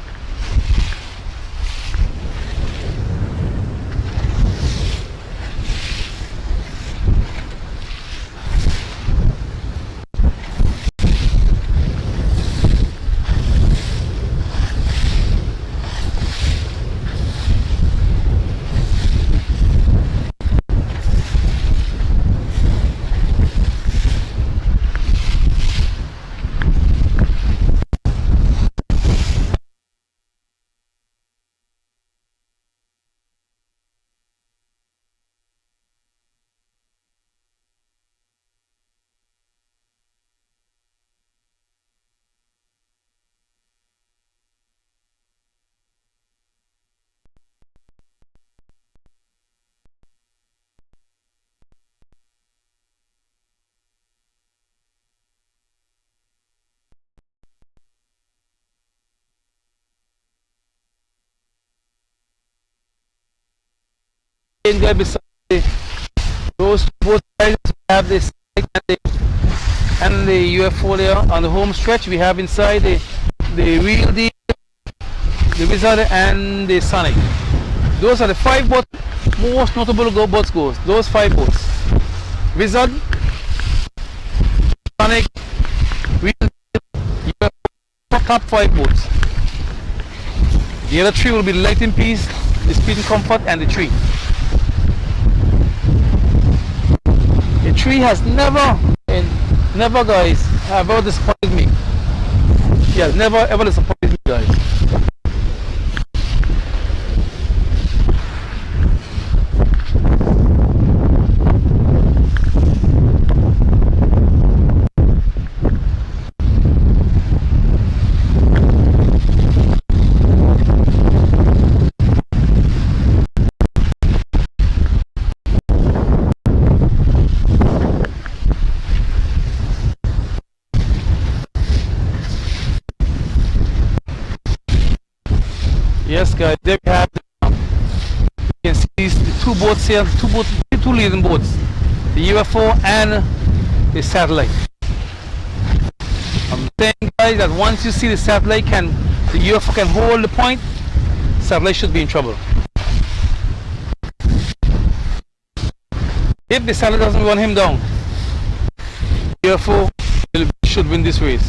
There beside those both sides have this and the UFO there on the home stretch. We have inside the Real Deal, the Wizard and the Sonic. Those are the 5 boats, most notable boats goes. Those 5 boats. Wizard, Sonic, Real Deal, UFO, top 5 boats. The other 3 will be the Light in Peace, the Speed and Comfort and the Tree. The Tree has never guys ever disappointed me. She has never ever disappointed me, guys. Yes, guys, there we have. You can see these the two boats here, two leading boats, the UFO and the satellite. I'm saying, guys, that once you see the satellite the UFO can hold the point, satellite should be in trouble. If the satellite doesn't run him down, UFO should win this race.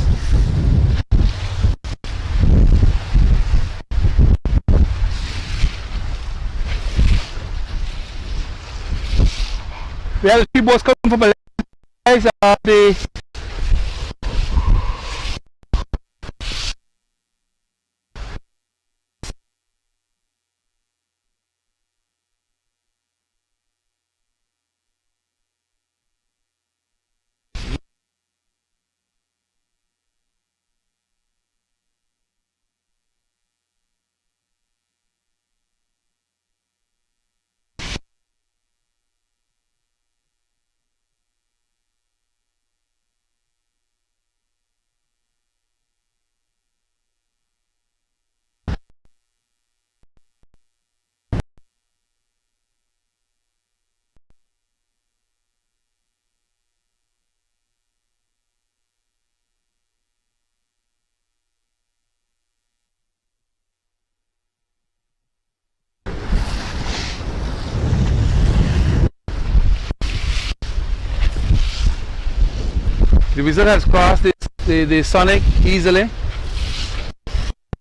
We have the three boats coming from the guys. The Wizard has crossed the Sonic easily.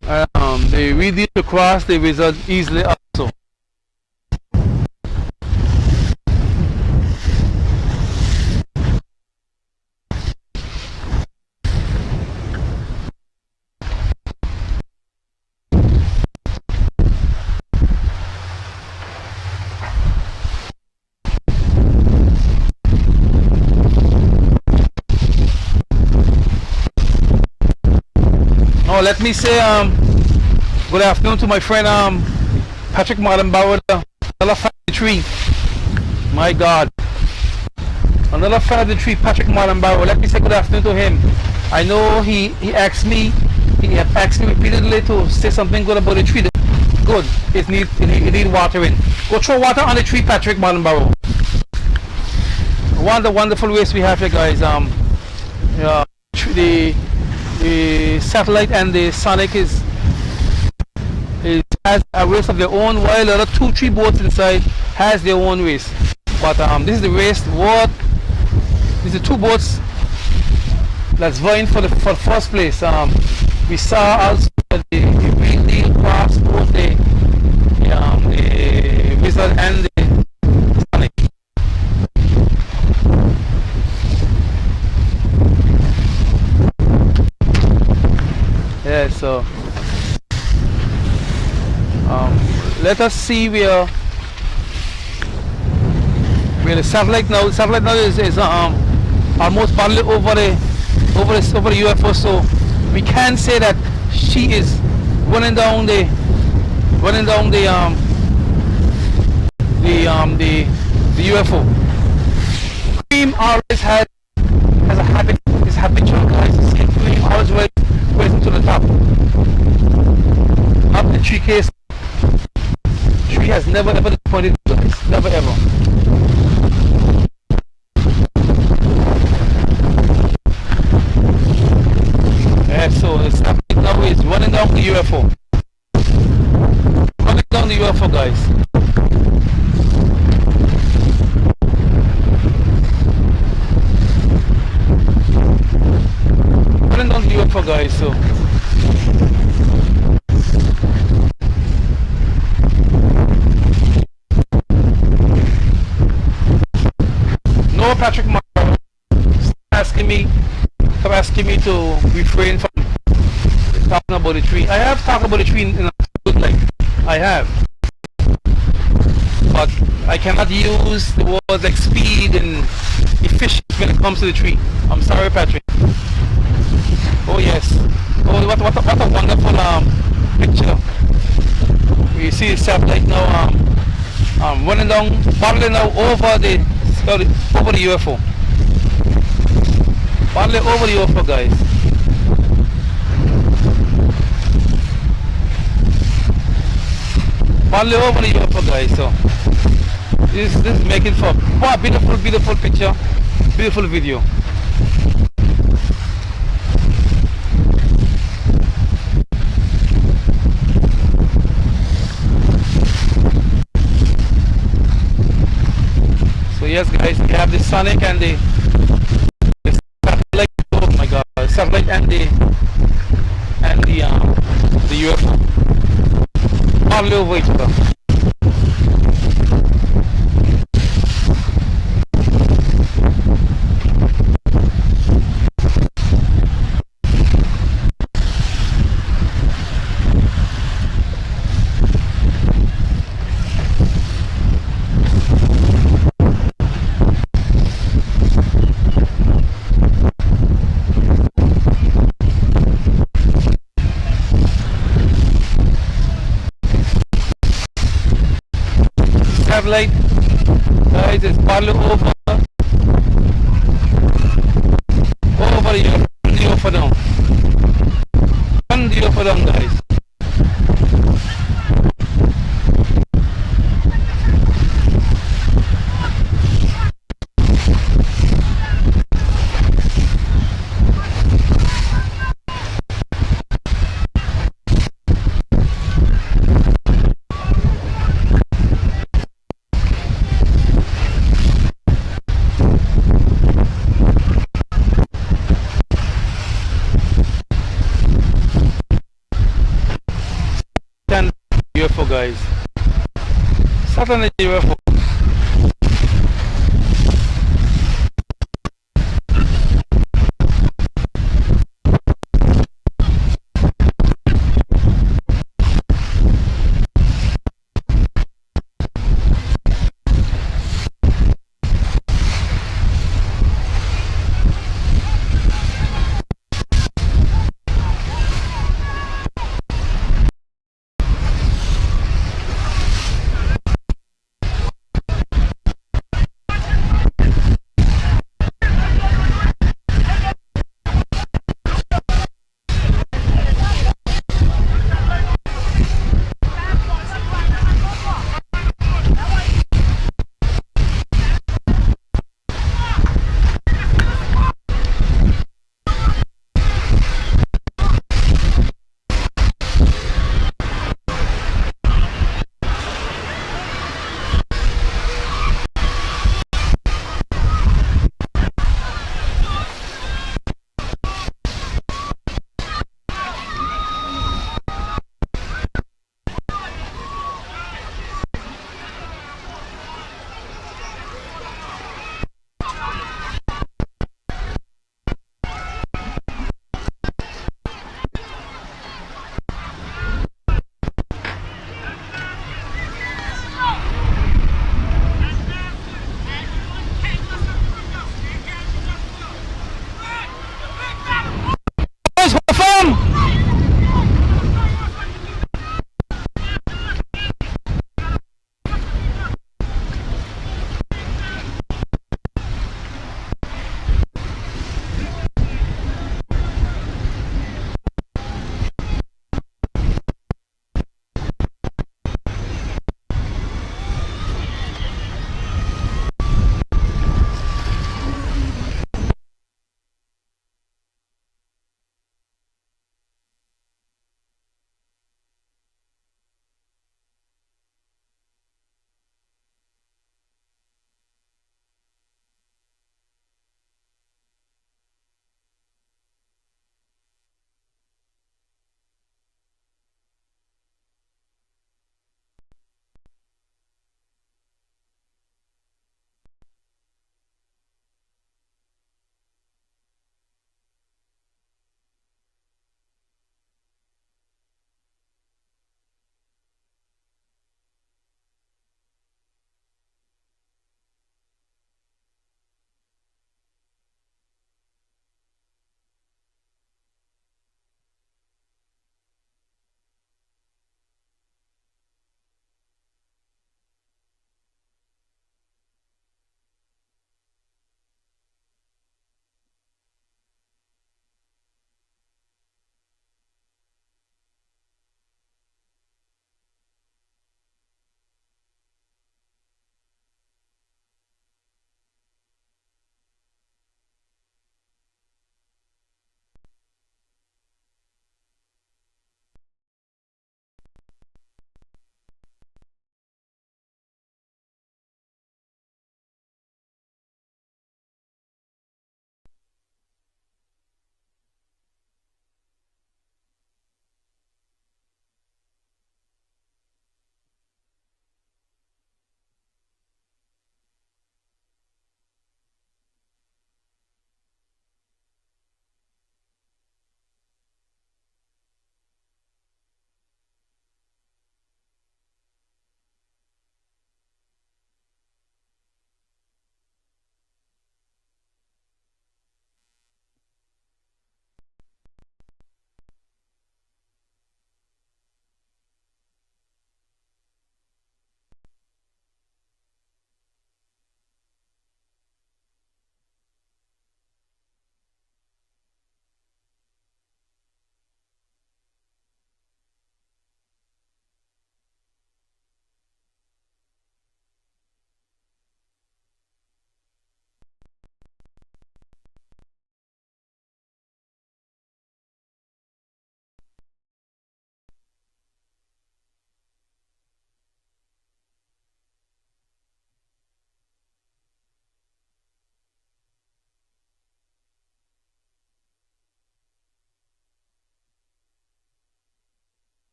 The Reedy to cross the Wizard easily also. Let me say good afternoon to my friend Patrick Martin Barrow, another fan of the tree. My God, another fan of the tree, Patrick Martin Barrow. Let me say good afternoon to him. I know he asked me repeatedly to say something good about the tree. Good, it need watering. Go throw water on the tree, Patrick Martin Barrow. One of the wonderful ways we have here, guys. The satellite and the Sonic has a race of their own, while the other 2-3 boats inside has their own race. But this is the race. These are 2 boats that's vying for the first place. We saw also the Real Deal cross both the Wizard and the Sonic. Yeah, so let us see where the satellite now. The satellite now is almost partly over the UFO. So we can say that she is running down the UFO. Cream always has a habit. Is habitual, guys. Cream always racing to the top. Up the tree case. Tree has never ever disappointed you guys. Never ever. Yeah, so it's happening now. Is running down the UFO. Running down the UFO, guys. Running down the UFO, guys. So. No, Patrick Marrow asking me to refrain from talking about the tree. I have talked about the tree in a good light. I have. But I cannot use the words like speed and efficient when it comes to the tree. I'm sorry, Patrick. Oh yes. Oh, what a wonderful picture. You see the satellite now running down, battling now over the UFO. Battling over the UFO, guys. Partly over the UFO guys. So this is making for wow, beautiful picture, beautiful video. So yes guys, we have the Sonic and the satellite. Oh my god, satellite and the UFO all over each other. Satellite guys is partly over here, over down, and over down guys. UFO guys, Saturn UFO. Confirm!